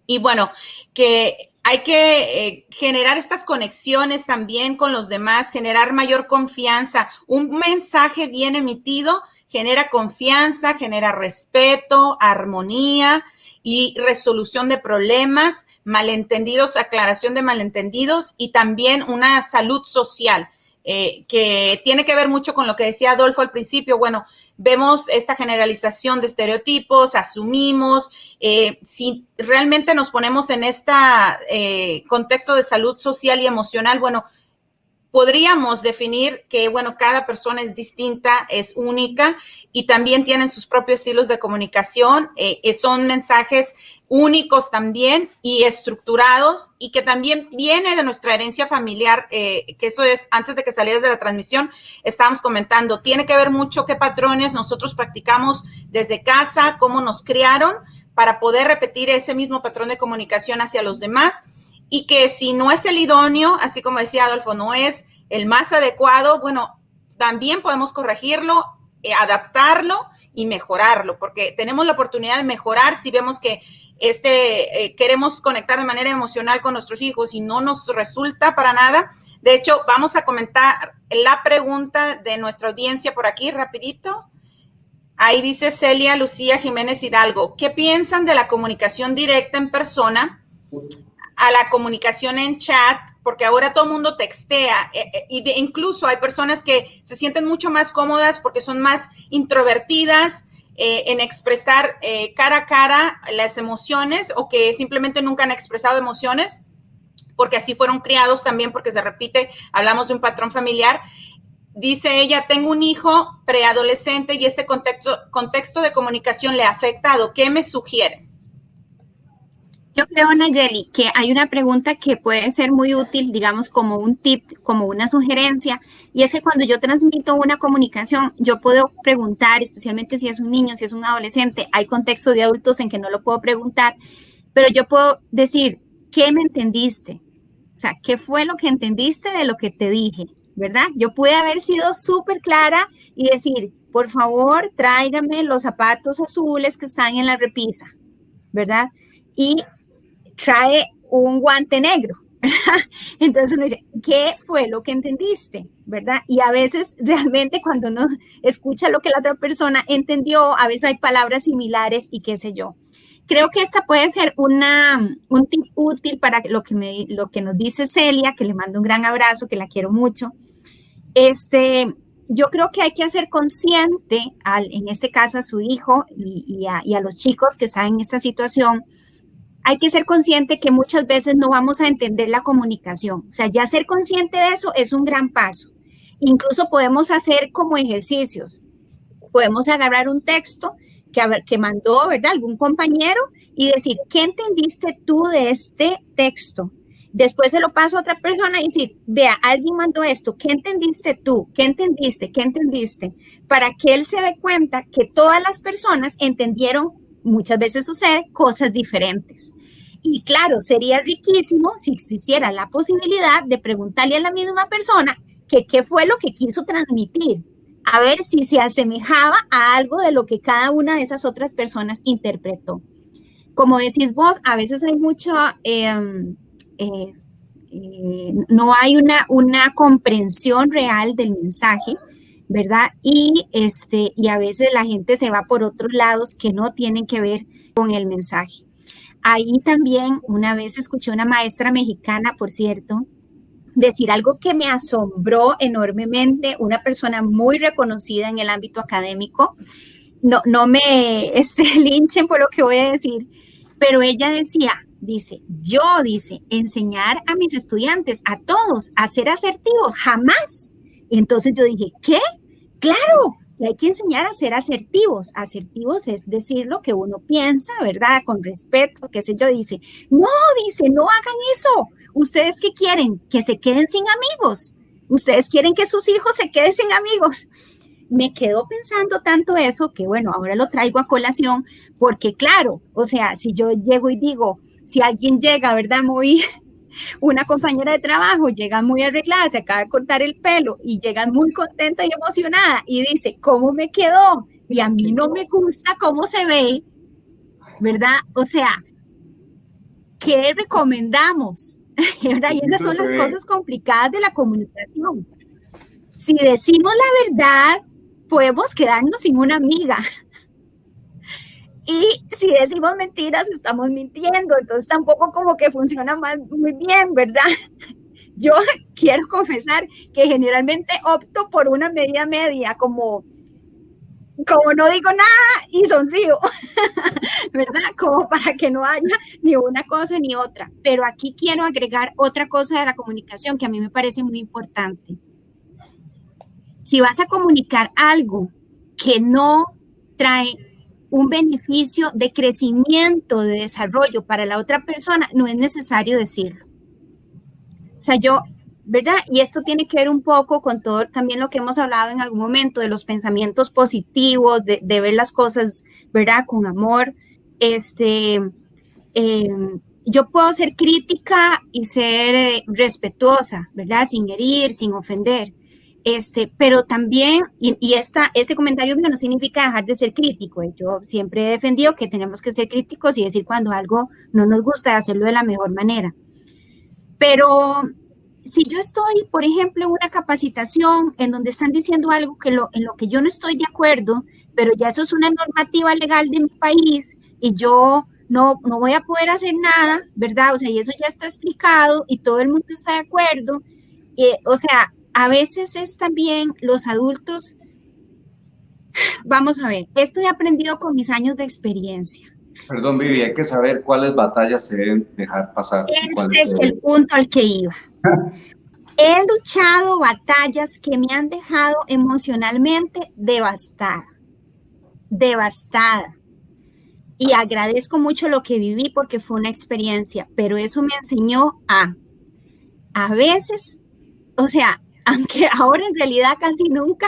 y bueno, que hay que generar estas conexiones también con los demás, generar mayor confianza. Un mensaje bien emitido genera confianza, genera respeto, armonía y resolución de problemas, malentendidos, aclaración de malentendidos, y también una salud social, que tiene que ver mucho con lo que decía Adolfo al principio. Bueno, vemos esta generalización de estereotipos, asumimos, si realmente nos ponemos en este contexto de salud social y emocional, bueno, podríamos definir que, bueno, cada persona es distinta, es única, y también tienen sus propios estilos de comunicación, son mensajes únicos también y estructurados, y que también viene de nuestra herencia familiar, que eso es, antes de que salieras de la transmisión, estábamos comentando, tiene que ver mucho qué patrones nosotros practicamos desde casa, cómo nos criaron, para poder repetir ese mismo patrón de comunicación hacia los demás. Y que si no es el idóneo, así como decía Adolfo, no es el más adecuado, bueno, también podemos corregirlo, adaptarlo y mejorarlo, porque tenemos la oportunidad de mejorar si vemos que queremos conectar de manera emocional con nuestros hijos y no nos resulta para nada. De hecho, vamos a comentar la pregunta de nuestra audiencia por aquí, rapidito. Ahí dice Celia Lucía Jiménez Hidalgo, ¿qué piensan de la comunicación directa en persona a la comunicación en chat porque ahora todo el mundo textea, incluso hay personas que se sienten mucho más cómodas porque son más introvertidas en expresar cara a cara las emociones, o que simplemente nunca han expresado emociones, porque así fueron criados también, porque se repite, hablamos de un patrón familiar. Dice ella, tengo un hijo preadolescente y este contexto de comunicación le ha afectado. ¿Qué me sugiere? Yo creo, Nayeli, que hay una pregunta que puede ser muy útil, digamos, como un tip, como una sugerencia, y es que cuando yo transmito una comunicación, yo puedo preguntar, especialmente si es un niño, si es un adolescente, hay contextos de adultos en que no lo puedo preguntar, pero yo puedo decir, ¿qué me entendiste? O sea, ¿qué fue lo que entendiste de lo que te dije? ¿Verdad? Yo pude haber sido súper clara y decir, por favor, tráigame los zapatos azules que están en la repisa, ¿verdad? Y trae un guante negro. Entonces uno dice, ¿qué fue lo que entendiste? ¿Verdad? Y a veces realmente cuando uno escucha lo que la otra persona entendió, a veces hay palabras similares y qué sé yo. Creo que esta puede ser un tip útil para lo que nos dice Celia, que le mando un gran abrazo, que la quiero mucho. Yo creo que hay que hacer consciente, en este caso a su hijo y a los chicos que están en esta situación, hay que ser consciente que muchas veces no vamos a entender la comunicación. O sea, ya ser consciente de eso es un gran paso. Incluso podemos hacer como ejercicios. Podemos agarrar un texto que mandó, ¿verdad?, algún compañero y decir, ¿qué entendiste tú de este texto? Después se lo paso a otra persona y decir, vea, alguien mandó esto, ¿qué entendiste tú? ¿Qué entendiste? ¿Qué entendiste? Para que él se dé cuenta que todas las personas entendieron, muchas veces sucede, cosas diferentes. Y claro, sería riquísimo si existiera la posibilidad de preguntarle a la misma persona que qué fue lo que quiso transmitir, a ver si se asemejaba a algo de lo que cada una de esas otras personas interpretó. Como decís vos, a veces hay mucho, no hay una comprensión real del mensaje, ¿verdad? Y a veces la gente se va por otros lados que no tienen que ver con el mensaje. Ahí también una vez escuché a una maestra mexicana, por cierto, decir algo que me asombró enormemente, una persona muy reconocida en el ámbito académico. No me linchen por lo que voy a decir, pero ella dice, enseñar a mis estudiantes, a todos, a ser asertivos, jamás. Y entonces yo dije, ¿qué? Claro, que hay que enseñar a ser asertivos. Asertivos es decir lo que uno piensa, ¿verdad? Con respeto, qué sé yo. No hagan eso. ¿Ustedes qué quieren? Que se queden sin amigos. ¿Ustedes quieren que sus hijos se queden sin amigos? Me quedo pensando tanto eso que, bueno, ahora lo traigo a colación porque, claro, o sea, si yo llego y digo, si alguien llega, ¿verdad? Una compañera de trabajo llega muy arreglada, se acaba de cortar el pelo y llega muy contenta y emocionada y dice, ¿cómo me quedó? Y a mí no me gusta cómo se ve, ¿verdad? O sea, ¿qué recomendamos? ¿Verdad? Y esas son las cosas complicadas de la comunicación. Si decimos la verdad, podemos quedarnos sin una amiga. Y si decimos mentiras, estamos mintiendo. Entonces tampoco como que funciona muy bien, ¿verdad? Yo quiero confesar que generalmente opto por una media, como no digo nada y sonrío, ¿verdad? Como para que no haya ni una cosa ni otra. Pero aquí quiero agregar otra cosa de la comunicación que a mí me parece muy importante. Si vas a comunicar algo que no trae un beneficio de crecimiento, de desarrollo para la otra persona, no es necesario decirlo. O sea, ¿verdad? Y esto tiene que ver un poco con todo también lo que hemos hablado en algún momento de los pensamientos positivos, de ver las cosas, ¿verdad? Con amor. Yo puedo ser crítica y ser respetuosa, ¿verdad? Sin herir, sin ofender. Pero también, este comentario mío no significa dejar de ser crítico. Yo siempre he defendido que tenemos que ser críticos y decir cuando algo no nos gusta, hacerlo de la mejor manera. Pero si yo estoy, por ejemplo, en una capacitación en donde están diciendo algo en lo que yo no estoy de acuerdo, pero ya eso es una normativa legal de mi país y yo no voy a poder hacer nada, ¿verdad? O sea, y eso ya está explicado y todo el mundo está de acuerdo. O sea, a veces es también los adultos, vamos a ver, esto he aprendido con mis años de experiencia. Perdón, Vivi, hay que saber cuáles batallas se deben dejar pasar. Este es el punto al que iba. He luchado batallas que me han dejado emocionalmente devastada. Y agradezco mucho lo que viví porque fue una experiencia, pero eso me enseñó a veces, o sea, aunque ahora en realidad casi nunca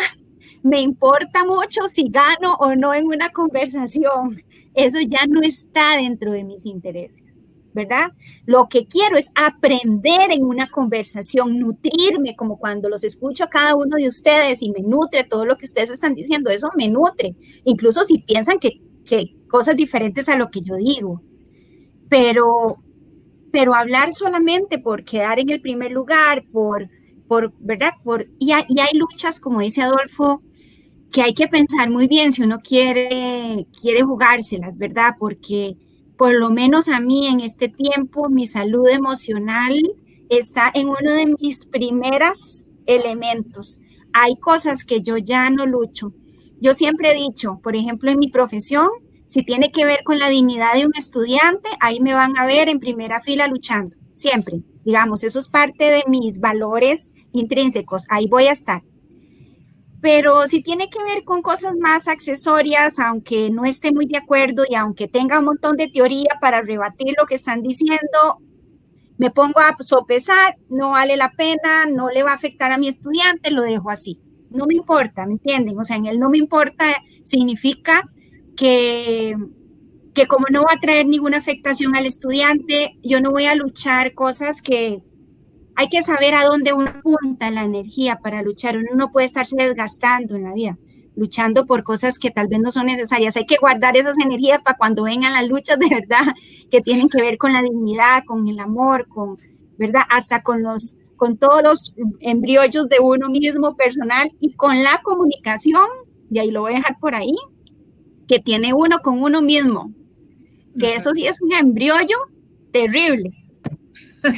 me importa mucho si gano o no en una conversación, eso ya no está dentro de mis intereses, ¿verdad? Lo que quiero es aprender en una conversación, nutrirme, como cuando los escucho a cada uno de ustedes y me nutre todo lo que ustedes están diciendo, eso me nutre, incluso si piensan que cosas diferentes a lo que yo digo, pero hablar solamente por quedar en el primer lugar, ¿verdad? Y hay luchas, como dice Adolfo, que hay que pensar muy bien si uno quiere jugárselas, ¿verdad? Porque por lo menos a mí en este tiempo mi salud emocional está en uno de mis primeros elementos. Hay cosas que yo ya no lucho. Yo siempre he dicho, por ejemplo, en mi profesión, si tiene que ver con la dignidad de un estudiante, ahí me van a ver en primera fila luchando, siempre. Digamos, eso es parte de mis valores intrínsecos, ahí voy a estar. Pero si tiene que ver con cosas más accesorias, aunque no esté muy de acuerdo y aunque tenga un montón de teoría para rebatir lo que están diciendo, me pongo a sopesar, no vale la pena, no le va a afectar a mi estudiante, lo dejo así. No me importa, ¿me entienden? O sea, en el no me importa significa que como no va a traer ninguna afectación al estudiante, yo no voy a luchar cosas que hay que saber a dónde uno apunta la energía para luchar. Uno no puede estarse desgastando en la vida, luchando por cosas que tal vez no son necesarias. Hay que guardar esas energías para cuando vengan las luchas de verdad, que tienen que ver con la dignidad, con el amor, con, ¿verdad? Hasta con todos los embriollos de uno mismo personal y con la comunicación, y ahí lo voy a dejar por ahí, que tiene uno con uno mismo, que eso sí es un embriollo terrible.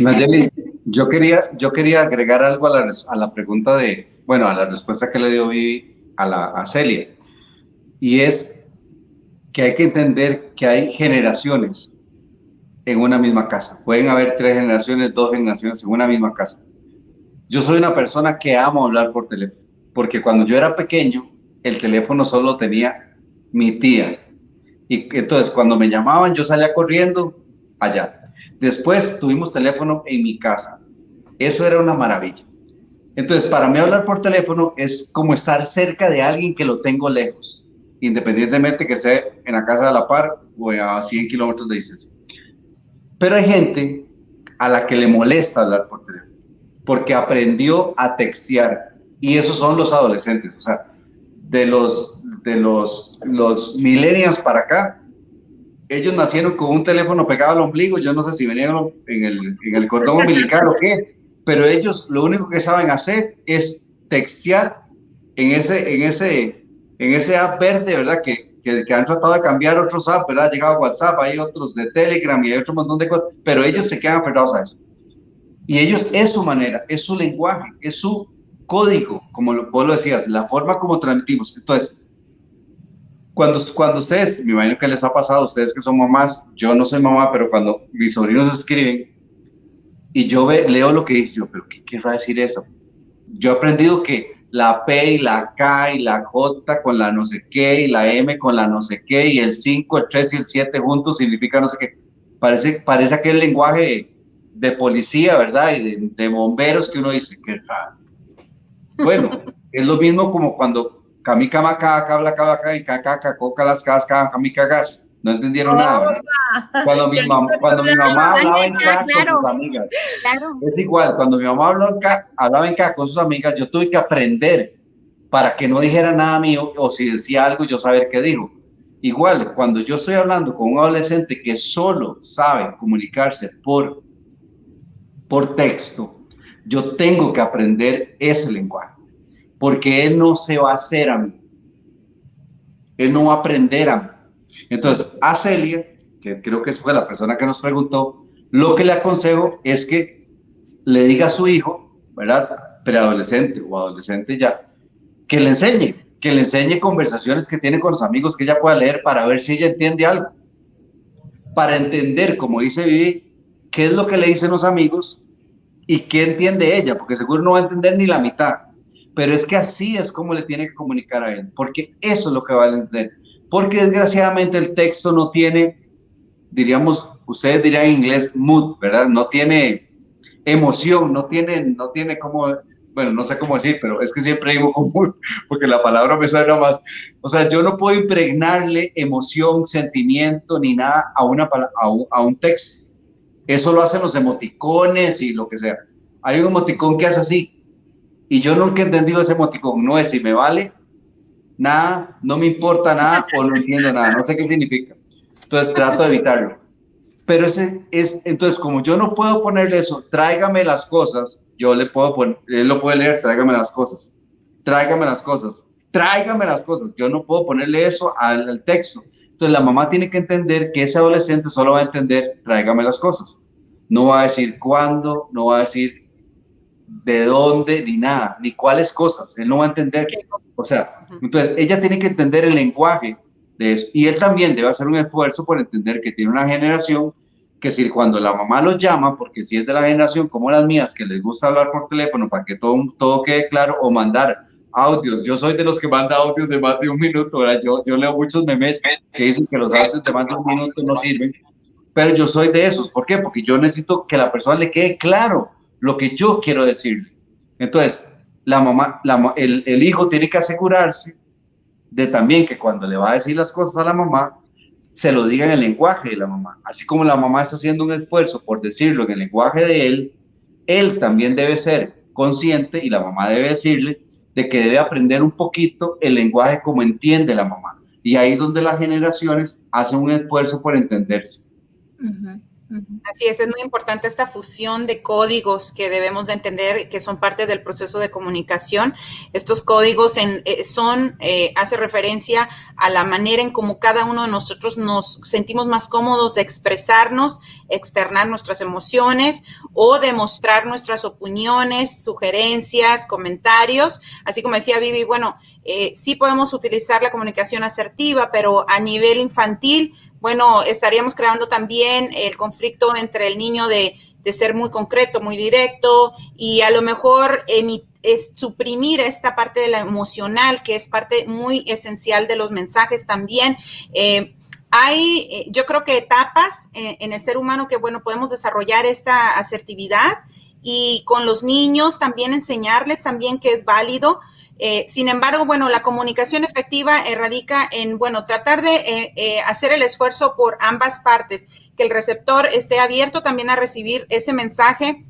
Nayeli, yo quería agregar algo a la pregunta a la respuesta que le dio Vivi a Celia, y es que hay que entender que hay generaciones en una misma casa. Pueden haber 3 generaciones, 2 generaciones en una misma casa. Yo soy una persona que amo hablar por teléfono, porque cuando yo era pequeño, el teléfono solo tenía mi tía. Y entonces cuando me llamaban, yo salía corriendo allá. Después tuvimos teléfono en mi casa. Eso era una maravilla. Entonces, para mí hablar por teléfono es como estar cerca de alguien que lo tengo lejos, independientemente que esté en la casa de la par o a 100 kilómetros de distancia. Pero hay gente a la que le molesta hablar por teléfono, porque aprendió a textear. Y esos son los adolescentes. O sea, de los millennials para acá, ellos nacieron con un teléfono pegado al ombligo. Yo no sé si venían en el cordón umbilical o qué, pero ellos lo único que saben hacer es textear en ese app verde, ¿verdad? Que han tratado de cambiar otros apps, ¿verdad? Ha llegado WhatsApp, hay otros de Telegram y hay otro montón de cosas, pero ellos se quedan aferrados a eso. Y ellos, es su manera, es su lenguaje, es su código, como vos lo decías, la forma como transmitimos. Entonces, cuando ustedes, me imagino que les ha pasado a ustedes que son mamás, yo no soy mamá, pero cuando mis sobrinos escriben y yo leo lo que dice, yo, pero ¿qué querrá decir eso? Yo he aprendido que la P y la K y la J con la no sé qué y la M con la no sé qué y el 5, el 3 y el 7 juntos significa no sé qué. Parece aquel lenguaje de policía, ¿verdad? Y de bomberos que uno dice, qué raro. Bueno, es lo mismo como cuando Cami cama cabla acá y caca coca las casas cami cagas. No entendieron nada, ¿verdad? Cuando mi mamá hablaba en K con sus amigas. Claro. Es igual, cuando mi mamá hablaba en K con sus amigas, yo tuve que aprender para que no dijera nada mío, o si decía algo, yo saber qué dijo. Igual, cuando yo estoy hablando con un adolescente que solo sabe comunicarse por texto, yo tengo que aprender ese lenguaje, porque él no se va a hacer a mí. Él no va a aprender a mí. Entonces, a Celia, que creo que fue la persona que nos preguntó, lo que le aconsejo es que le diga a su hijo, ¿verdad? Preadolescente o adolescente ya, que le enseñe conversaciones que tiene con los amigos que ella pueda leer para ver si ella entiende algo. Para entender, como dice Vivi, qué es lo que le dicen los amigos y qué entiende ella, porque seguro no va a entender ni la mitad. Pero es que así es como le tiene que comunicar a él, porque eso es lo que va a entender. Porque desgraciadamente el texto no tiene, diríamos, ustedes dirían en inglés mood, ¿verdad? No tiene emoción, no tiene como, bueno, no sé cómo decir, pero es que siempre digo como mood, porque la palabra me suena más. O sea, yo no puedo impregnarle emoción, sentimiento, ni nada a un texto. Eso lo hacen los emoticones y lo que sea. Hay un emoticón que hace así, y yo nunca he entendido ese emoticón. No es si me vale nada, no me importa nada o no entiendo nada, no sé qué significa. Entonces trato de evitarlo. Pero entonces como yo no puedo ponerle eso, tráigame las cosas, yo le puedo poner, él lo puede leer, tráigame las cosas, tráigame las cosas, tráigame las cosas. Yo no puedo ponerle eso al texto. Entonces la mamá tiene que entender que ese adolescente solo va a entender, tráigame las cosas. No va a decir cuándo, no va a decir de dónde, ni nada, ni cuáles cosas. Él no va a entender. O sea, entonces ella tiene que entender el lenguaje de eso. Y él también debe hacer un esfuerzo por entender que tiene una generación que si cuando la mamá lo llama, porque si es de la generación como las mías, que les gusta hablar por teléfono para que todo quede claro, o mandar audios. Yo soy de los que manda audios de más de un minuto, ¿verdad? Yo leo muchos memes que dicen que los audios de más de un minuto no sirven, pero yo soy de esos. ¿Por qué? Porque yo necesito que a la persona le quede claro lo que yo quiero decirle. Entonces, el hijo tiene que asegurarse de también que cuando le va a decir las cosas a la mamá, se lo diga en el lenguaje de la mamá. Así como la mamá está haciendo un esfuerzo por decirlo en el lenguaje de él también debe ser consciente y la mamá debe decirle de que debe aprender un poquito el lenguaje como entiende la mamá. Y ahí es donde las generaciones hacen un esfuerzo por entenderse. Así es muy importante esta fusión de códigos que debemos de entender que son parte del proceso de comunicación. Estos códigos hace referencia a la manera en cómo cada uno de nosotros nos sentimos más cómodos de expresarnos, externar nuestras emociones o demostrar nuestras opiniones, sugerencias, comentarios. Así como decía Vivi, bueno, sí podemos utilizar la comunicación asertiva, pero a nivel infantil, bueno, estaríamos creando también el conflicto entre el niño de ser muy concreto, muy directo y a lo mejor suprimir esta parte de la emocional, que es parte muy esencial de los mensajes también. Hay, yo creo que etapas en el ser humano que, bueno, podemos desarrollar esta asertividad y con los niños también enseñarles también que es válido. Sin embargo, bueno, la comunicación efectiva radica en, bueno, tratar de hacer el esfuerzo por ambas partes, que el receptor esté abierto también a recibir ese mensaje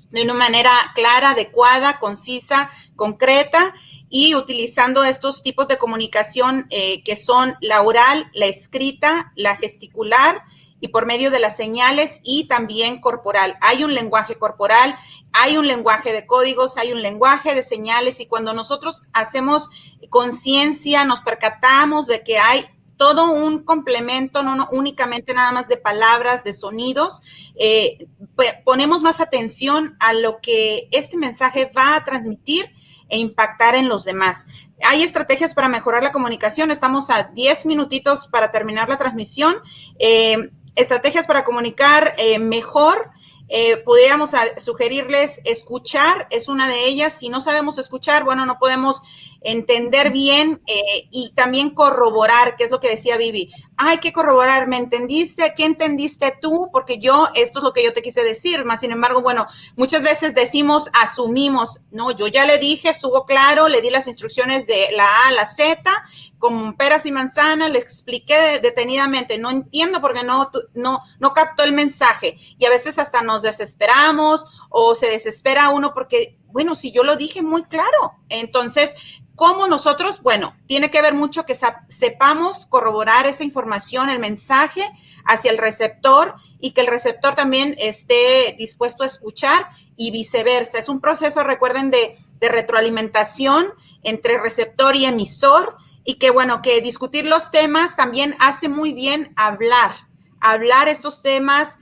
de una manera clara, adecuada, concisa, concreta y utilizando estos tipos de comunicación que son la oral, la escrita, la gesticular y por medio de las señales y también corporal. Hay un lenguaje corporal, hay un lenguaje de códigos, hay un lenguaje de señales y cuando nosotros hacemos conciencia, nos percatamos de que hay todo un complemento, no únicamente nada más de palabras, de sonidos, ponemos más atención a lo que este mensaje va a transmitir e impactar en los demás. Hay estrategias para mejorar la comunicación, estamos a 10 minutitos para terminar la transmisión. Estrategias para comunicar mejor, podríamos sugerirles escuchar, es una de ellas. Si no sabemos escuchar, bueno, no podemos entender bien y también corroborar, que es lo que decía Vivi. Hay que corroborar, ¿me entendiste? ¿Qué entendiste tú? Porque esto es lo que yo te quise decir, más sin embargo, bueno, muchas veces asumimos, no, yo ya le dije, estuvo claro, le di las instrucciones de la A a la Z, con peras y manzanas, le expliqué detenidamente, no entiendo porque no captó el mensaje y a veces hasta nos desesperamos o se desespera uno porque, bueno, si yo lo dije muy claro, entonces, ¿cómo nosotros? Bueno, tiene que ver mucho que sepamos corroborar esa información, el mensaje hacia el receptor y que el receptor también esté dispuesto a escuchar y viceversa. Es un proceso, recuerden, de retroalimentación entre receptor y emisor y que, bueno, que discutir los temas también hace muy bien hablar hablar estos temas,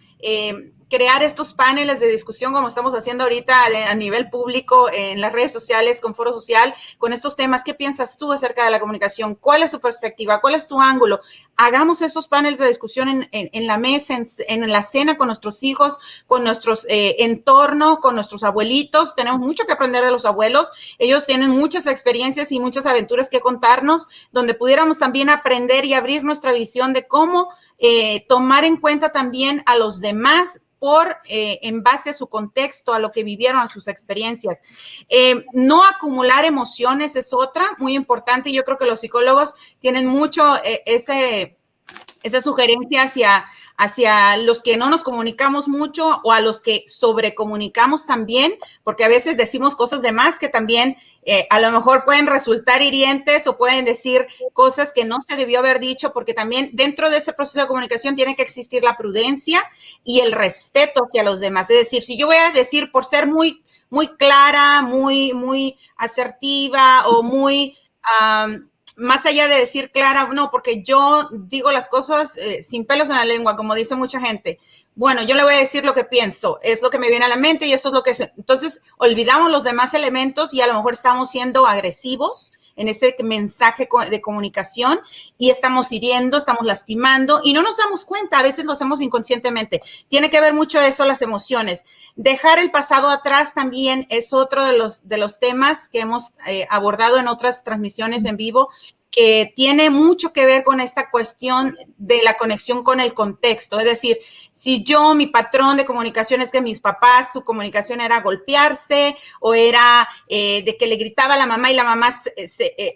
crear estos paneles de discusión como estamos haciendo ahorita a nivel público en las redes sociales, con Foro Social, con estos temas. ¿Qué piensas tú acerca de la comunicación? ¿Cuál es tu perspectiva? ¿Cuál es tu ángulo? Hagamos esos paneles de discusión en la mesa, en la cena con nuestros hijos, con nuestros entorno, con nuestros abuelitos. Tenemos mucho que aprender de los abuelos. Ellos tienen muchas experiencias y muchas aventuras que contarnos, donde pudiéramos también aprender y abrir nuestra visión de cómo tomar en cuenta también a los demás en base a su contexto, a lo que vivieron, a sus experiencias. No acumular emociones es otra, muy importante, y yo creo que los psicólogos tienen mucho esa sugerencia hacia los que no nos comunicamos mucho o a los que sobrecomunicamos también, porque a veces decimos cosas de más que también a lo mejor pueden resultar hirientes o pueden decir cosas que no se debió haber dicho, porque también dentro de ese proceso de comunicación tiene que existir la prudencia y el respeto hacia los demás. Es decir, si yo voy a decir por ser muy, muy clara, muy asertiva o muy... más allá de decir clara, no, porque yo digo las cosas sin pelos en la lengua, como dice mucha gente. Bueno, yo le voy a decir lo que pienso, es lo que me viene a la mente y eso es lo que es. Entonces, olvidamos los demás elementos y a lo mejor estamos siendo agresivos en ese mensaje de comunicación y estamos hiriendo, estamos lastimando y no nos damos cuenta, a veces lo hacemos inconscientemente. Tiene que ver mucho eso, las emociones. Dejar el pasado atrás también es otro de los temas que hemos abordado en otras transmisiones en vivo, que tiene mucho que ver con esta cuestión de la conexión con el contexto. Es decir, si mi patrón de comunicación es que mis papás, su comunicación era golpearse o era de que le gritaba a la mamá y la mamá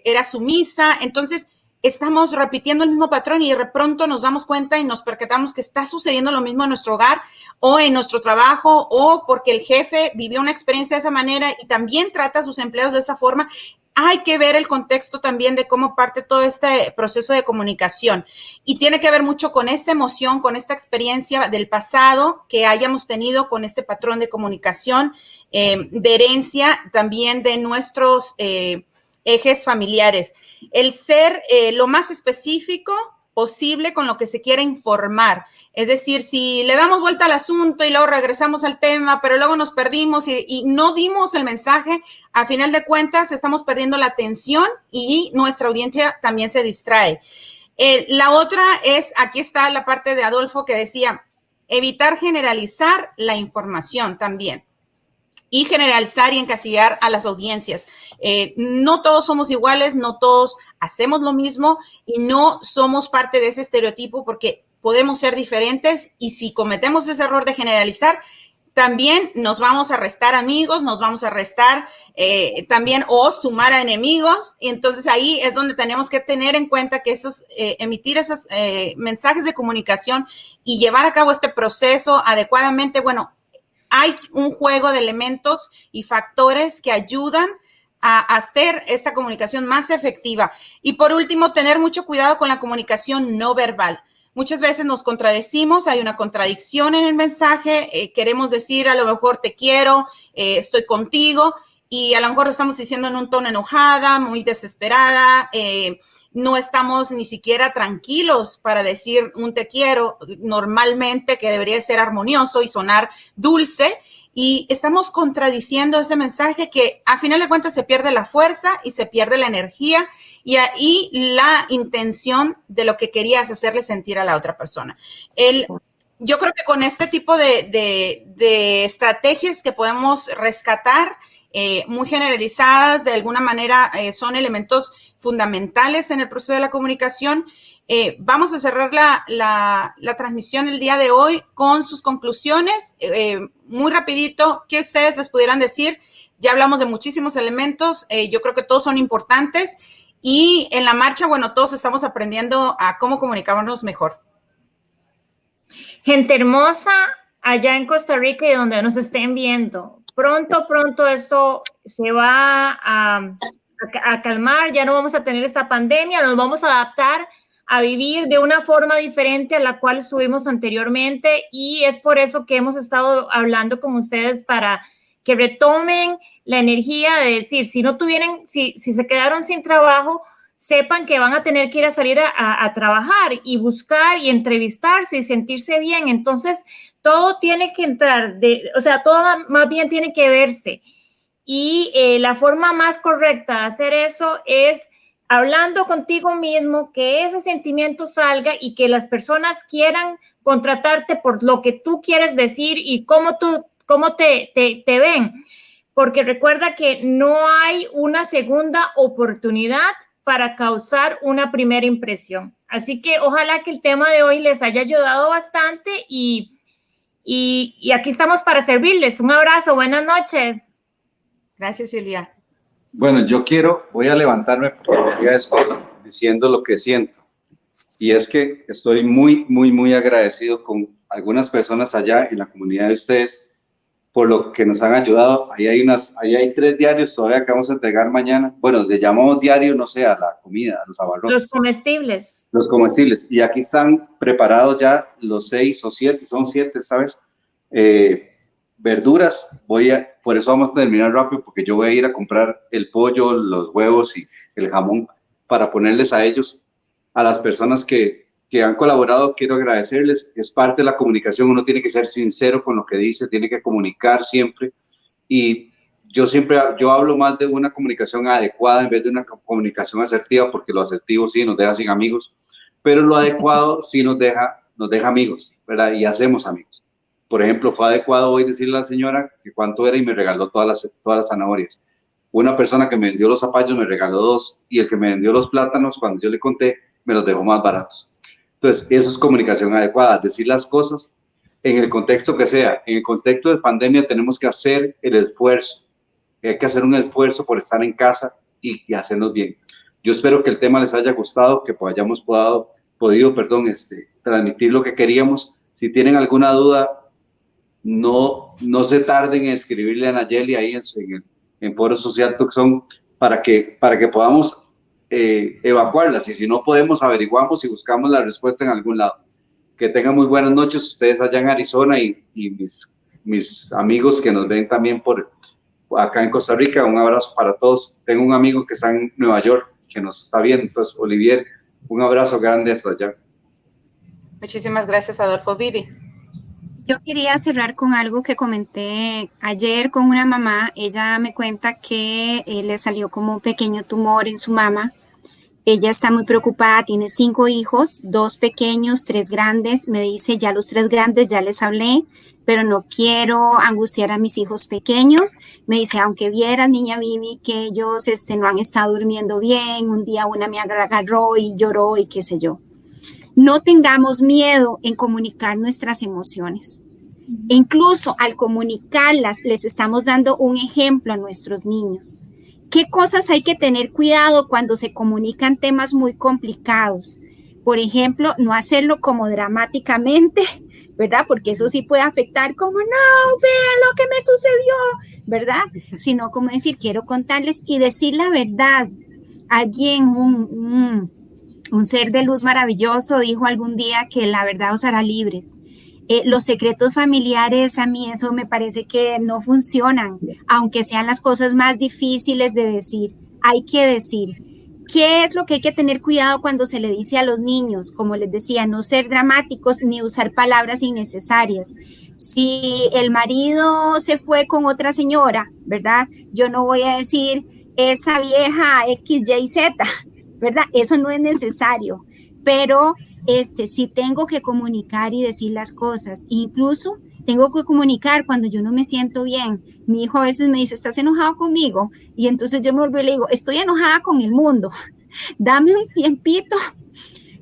era sumisa, entonces estamos repitiendo el mismo patrón y de pronto nos damos cuenta y nos percatamos que está sucediendo lo mismo en nuestro hogar o en nuestro trabajo o porque el jefe vivió una experiencia de esa manera y también trata a sus empleados de esa forma. Hay que ver el contexto también de cómo parte todo este proceso de comunicación y tiene que ver mucho con esta emoción, con esta experiencia del pasado que hayamos tenido con este patrón de comunicación, de herencia también de nuestros ejes familiares. El ser lo más específico posible con lo que se quiere informar. Es decir, si le damos vuelta al asunto y luego regresamos al tema, pero luego nos perdimos y no dimos el mensaje, a final de cuentas estamos perdiendo la atención y nuestra audiencia también se distrae. La otra es, aquí está la parte de Adolfo que decía, evitar generalizar la información también. Y generalizar y encasillar a las audiencias. No todos somos iguales, no todos hacemos lo mismo y no somos parte de ese estereotipo porque podemos ser diferentes y si cometemos ese error de generalizar, también nos vamos a restar amigos, nos vamos a restar también o sumar a enemigos. Y entonces ahí es donde tenemos que tener en cuenta que emitir esos mensajes de comunicación y llevar a cabo este proceso adecuadamente, bueno, hay un juego de elementos y factores que ayudan a hacer esta comunicación más efectiva. Y por último, tener mucho cuidado con la comunicación no verbal. Muchas veces nos contradecimos, hay una contradicción en el mensaje, queremos decir a lo mejor te quiero, estoy contigo, y a lo mejor lo estamos diciendo en un tono enojada, muy desesperada, no estamos ni siquiera tranquilos para decir un te quiero, normalmente que debería ser armonioso y sonar dulce, y estamos contradiciendo ese mensaje que a final de cuentas se pierde la fuerza y se pierde la energía y ahí la intención de lo que querías hacerle sentir a la otra persona. Yo creo que con este tipo de estrategias que podemos rescatar, muy generalizadas, de alguna manera son elementos fundamentales en el proceso de la comunicación. Vamos a cerrar la transmisión el día de hoy con sus conclusiones. Muy rapidito, ¿qué ustedes les pudieran decir? Ya hablamos de muchísimos elementos, yo creo que todos son importantes y en la marcha, bueno, todos estamos aprendiendo a cómo comunicarnos mejor. Gente hermosa, allá en Costa Rica y donde nos estén viendo, pronto esto se va a calmar, ya no vamos a tener esta pandemia, nos vamos a adaptar a vivir de una forma diferente a la cual estuvimos anteriormente y es por eso que hemos estado hablando con ustedes para que retomen la energía de decir, si se quedaron sin trabajo, sepan que van a tener que ir a salir a trabajar y buscar y entrevistarse y sentirse bien. Entonces, todo tiene que entrar, todo más bien tiene que verse. Y la forma más correcta de hacer eso es hablando contigo mismo, que ese sentimiento salga y que las personas quieran contratarte por lo que tú quieres decir y cómo te ven. Porque recuerda que no hay una segunda oportunidad para causar una primera impresión. Así que ojalá que el tema de hoy les haya ayudado bastante y aquí estamos para servirles. Un abrazo, buenas noches. Gracias, Silvia. Bueno, voy a levantarme porque me diga después diciendo lo que siento. Y es que estoy muy, muy, muy agradecido con algunas personas allá en la comunidad de ustedes por lo que nos han ayudado. Ahí hay 3 diarios todavía que vamos a entregar mañana. Bueno, le llamamos diario, no sé, a la comida, a los abarrotes. Los comestibles. Los comestibles. Y aquí están preparados ya los 6 o 7, son 7, ¿sabes? Verduras, por eso vamos a terminar rápido, porque yo voy a ir a comprar el pollo, los huevos y el jamón para ponerles a ellos, a las personas que han colaborado. Quiero agradecerles. Es parte de la comunicación, uno tiene que ser sincero con lo que dice, tiene que comunicar siempre, y yo hablo más de una comunicación adecuada en vez de una comunicación asertiva, porque lo asertivo sí nos deja sin amigos, pero lo adecuado sí nos deja amigos, ¿verdad? Y hacemos amigos. Por ejemplo, fue adecuado hoy decirle a la señora que cuánto era y me regaló todas las zanahorias. Una persona que me vendió los zapallos me regaló 2, y el que me vendió los plátanos, cuando yo le conté, me los dejó más baratos. Entonces, eso es comunicación adecuada, decir las cosas en el contexto que sea. En el contexto de pandemia tenemos que hacer el esfuerzo. Hay que hacer un esfuerzo por estar en casa y hacernos bien. Yo espero que el tema les haya gustado, que hayamos podido transmitir lo que queríamos. Si tienen alguna duda, no se tarden en escribirle a Nayeli ahí en Foro Social Tucson para que podamos evacuarlas, y si no podemos, averiguamos y buscamos la respuesta en algún lado. Que tengan muy buenas noches ustedes allá en Arizona y mis amigos que nos ven también por acá en Costa Rica. Un abrazo para todos. Tengo un amigo que está en Nueva York que nos está viendo, entonces Olivier, un abrazo grande hasta allá. Muchísimas gracias, Adolfo. Vivi. Yo quería cerrar con algo que comenté ayer con una mamá. Ella me cuenta que le salió como un pequeño tumor en su mama. Ella está muy preocupada, tiene 5 hijos, 2 pequeños, 3 grandes. Me dice, ya los 3 grandes ya les hablé, pero no quiero angustiar a mis hijos pequeños. Me dice, aunque vieras, niña Vivi, que ellos no han estado durmiendo bien. Un día una me agarró y lloró y qué sé yo. No tengamos miedo en comunicar nuestras emociones. E incluso al comunicarlas, les estamos dando un ejemplo a nuestros niños. ¿Qué cosas hay que tener cuidado cuando se comunican temas muy complicados? Por ejemplo, no hacerlo como dramáticamente, ¿verdad? Porque eso sí puede afectar como, no, vean lo que me sucedió, ¿verdad? Sino como decir, quiero contarles y decir la verdad. Alguien, un ser de luz maravilloso dijo algún día que la verdad os hará libres. Los secretos familiares, a mí eso me parece que no funcionan, aunque sean las cosas más difíciles de decir. Hay que decir. ¿Qué es lo que hay que tener cuidado cuando se le dice a los niños? Como les decía, no ser dramáticos ni usar palabras innecesarias. Si el marido se fue con otra señora, ¿verdad? Yo no voy a decir esa vieja XYZ, ¿verdad? Eso no es necesario, pero sí tengo que comunicar y decir las cosas. Incluso tengo que comunicar cuando yo no me siento bien. Mi hijo a veces me dice, ¿estás enojado conmigo? Y entonces yo me vuelvo y le digo, estoy enojada con el mundo. Dame un tiempito,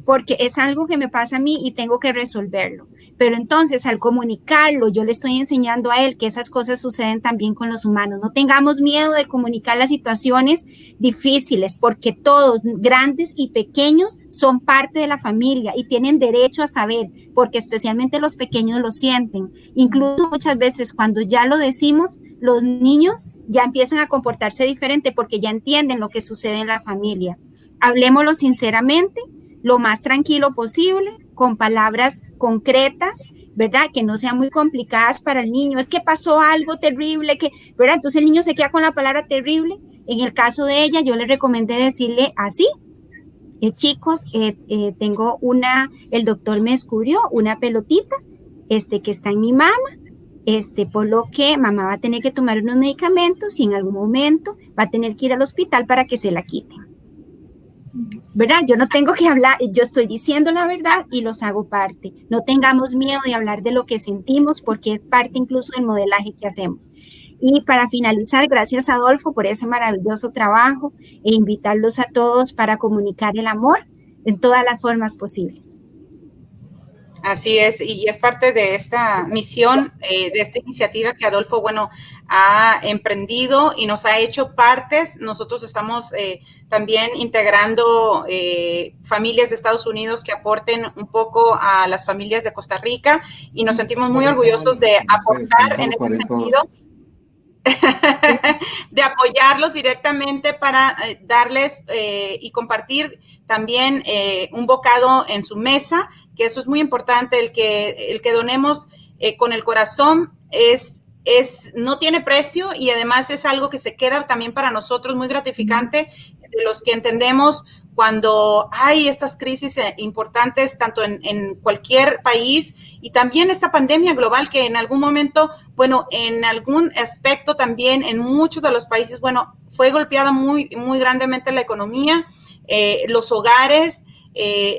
porque es algo que me pasa a mí y tengo que resolverlo. Pero entonces, al comunicarlo, yo le estoy enseñando a él que esas cosas suceden también con los humanos. No tengamos miedo de comunicar las situaciones difíciles, porque todos, grandes y pequeños, son parte de la familia y tienen derecho a saber, porque especialmente los pequeños lo sienten. Incluso muchas veces cuando ya lo decimos, los niños ya empiezan a comportarse diferente porque ya entienden lo que sucede en la familia. Hablémoslo sinceramente, lo más tranquilo posible, con palabras concretas, ¿verdad? Que no sean muy complicadas para el niño. Es que pasó algo terrible, ¿verdad? Entonces el niño se queda con la palabra terrible. En el caso de ella, yo le recomendé decirle así, chicos, tengo el doctor me descubrió una pelotita que está en mi mama, por lo que mamá va a tener que tomar unos medicamentos y en algún momento va a tener que ir al hospital para que se la quiten. ¿Verdad? Yo no tengo que hablar, yo estoy diciendo la verdad y los hago parte. No tengamos miedo de hablar de lo que sentimos porque es parte incluso del modelaje que hacemos. Y para finalizar, gracias Adolfo por ese maravilloso trabajo e invitarlos a todos para comunicar el amor en todas las formas posibles. Así es, y es parte de esta misión, de esta iniciativa que Adolfo, bueno, ha emprendido y nos ha hecho partes. Nosotros estamos también integrando familias de Estados Unidos que aporten un poco a las familias de Costa Rica y nos sentimos muy orgullosos de aportar en ese sentido. De apoyarlos directamente para darles y compartir también un bocado en su mesa, que eso es muy importante, el que donemos con el corazón no tiene precio y además es algo que se queda también para nosotros muy gratificante, de los que entendemos cuando hay estas crisis importantes, tanto en cualquier país, y también esta pandemia global que en algún momento, bueno, en algún aspecto también en muchos de los países, bueno, fue golpeada muy, muy grandemente la economía, los hogares,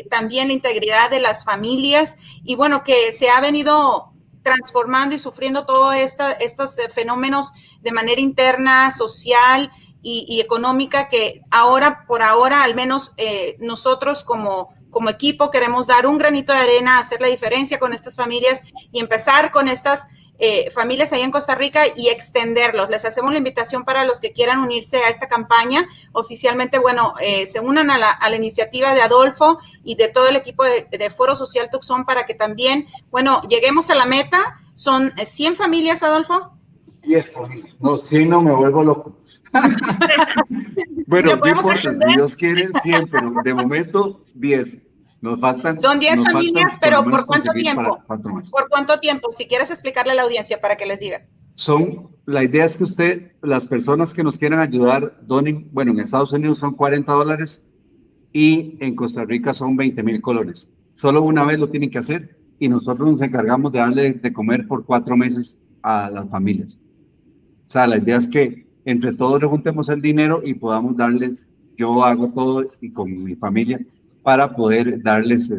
también la integridad de las familias, y bueno, que se ha venido transformando y sufriendo todos estos fenómenos de manera interna, social y económica, que por ahora, al menos nosotros como equipo queremos dar un granito de arena, hacer la diferencia con estas familias y empezar con estas familias ahí en Costa Rica y extenderlos. Les hacemos la invitación para los que quieran unirse a esta campaña. Oficialmente, bueno, se unan a la iniciativa de Adolfo y de todo el equipo de Foro Social Tucson para que también, bueno, lleguemos a la meta. ¿Son 100 familias, Adolfo? 10 familias. No, 100 no, me vuelvo loco. Bueno, no importa, si Dios quiere 100, pero de momento 10. Nos faltan. Son 10 familias, pero ¿por cuánto tiempo? ¿Por cuánto tiempo? Si quieres explicarle a la audiencia para que les digas. La idea es que las personas que nos quieran ayudar, donen. Bueno, en Estados Unidos son $40 y en Costa Rica son 20,000 colones. Solo una vez lo tienen que hacer y nosotros nos encargamos de darle de comer por 4 meses a las familias. O sea, la idea es que entre todos rejuntemos el dinero y podamos darles, yo hago todo y con mi familia, para poder darles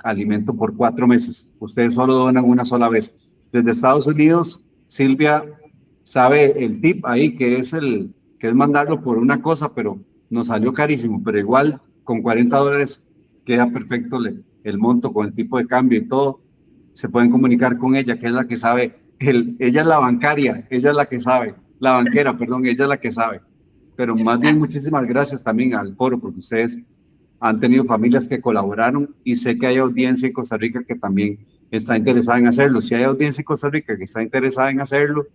alimento por 4 meses. Ustedes solo donan una sola vez. Desde Estados Unidos, Silvia sabe el tip ahí, que es mandarlo por una cosa, pero nos salió carísimo, pero igual con $40 queda perfecto el monto con el tipo de cambio y todo. Se pueden comunicar con ella, que es la que sabe. Ella es la bancaria, ella es la que sabe. La banquera, perdón, ella es la que sabe. Pero más bien muchísimas gracias también al foro, porque ustedes han tenido familias que colaboraron y sé que hay audiencia en Costa Rica que también está interesada en hacerlo. Si hay audiencia en Costa Rica que está interesada en hacerlo,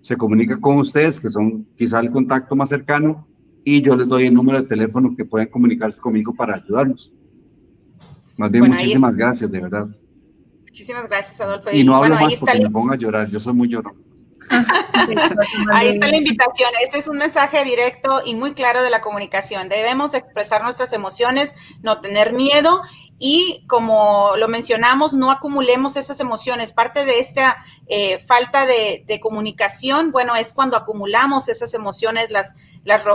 se comunica con ustedes, que son quizá el contacto más cercano, y yo les doy el número de teléfono que pueden comunicarse conmigo para ayudarnos. Más bien, bueno, muchísimas gracias, de verdad. Muchísimas gracias, Adolfo. Y no hablo más porque me pongo a llorar, yo soy muy llorón. Ahí está la invitación. Ese es un mensaje directo y muy claro de la comunicación. Debemos de expresar nuestras emociones, no tener miedo y, como lo mencionamos, no acumulemos esas emociones. Parte de esta falta de comunicación, bueno, es cuando acumulamos esas emociones, las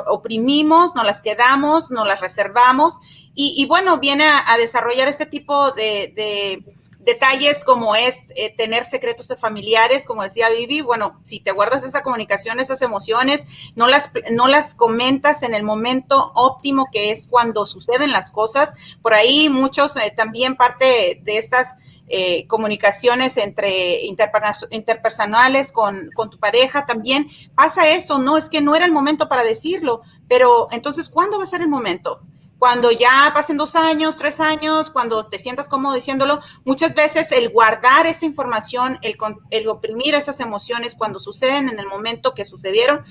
oprimimos, no las quedamos, no las reservamos y bueno, viene a desarrollar este tipo de detalles como es tener secretos familiares, como decía Vivi. Bueno, si te guardas esa comunicación, esas emociones, no las comentas en el momento óptimo, que es cuando suceden las cosas. Por ahí muchos también parte de estas comunicaciones interpersonales con tu pareja también pasa esto. No, es que no era el momento para decirlo, pero entonces, ¿cuándo va a ser el momento? Cuando ya pasen 2 años, 3 años, cuando te sientas cómodo diciéndolo. Muchas veces el guardar esa información, el oprimir esas emociones cuando suceden en el momento que sucedieron,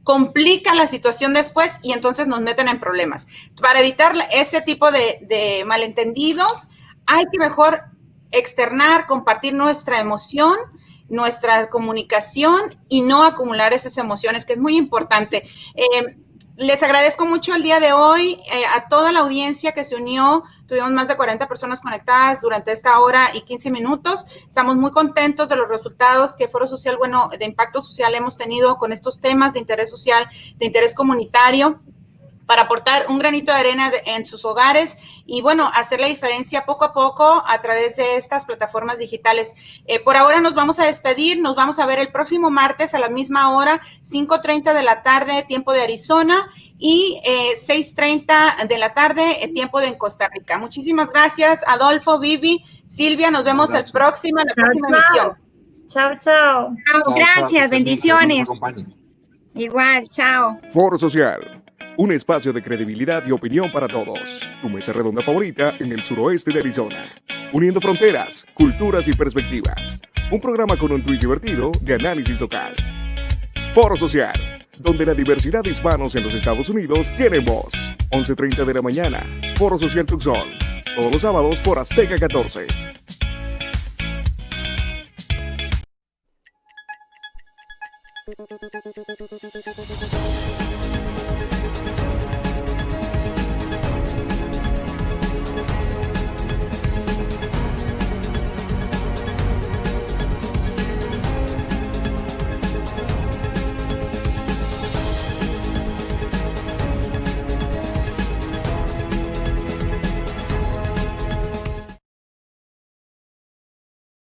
complica la situación después y entonces nos meten en problemas. Para evitar ese tipo de malentendidos, hay que mejor externar, compartir nuestra emoción, nuestra comunicación y no acumular esas emociones, que es muy importante. Les agradezco mucho el día de hoy a toda la audiencia que se unió. Tuvimos más de 40 personas conectadas durante esta hora y 15 minutos. Estamos muy contentos de los resultados que Foro Social, bueno, de impacto social hemos tenido con estos temas de interés social, de interés comunitario, para aportar un granito de arena en sus hogares y, bueno, hacer la diferencia poco a poco a través de estas plataformas digitales. Por ahora nos vamos a despedir, nos vamos a ver el próximo martes a la misma hora, 5:30 de la tarde, tiempo de Arizona, y 6:30 de la tarde, tiempo de Costa Rica. Muchísimas gracias, Adolfo, Vivi, Silvia, nos vemos en la próxima emisión. Chao, chao. Gracias, bendiciones. Igual, chao. Foro Social, un espacio de credibilidad y opinión para todos. Tu mesa redonda favorita en el suroeste de Arizona. Uniendo fronteras, culturas y perspectivas. Un programa con un twist divertido de análisis local. Foro Social, donde la diversidad de hispanos en los Estados Unidos tiene voz. 11:30 de la mañana, Foro Social Tucson. Todos los sábados por Azteca 14.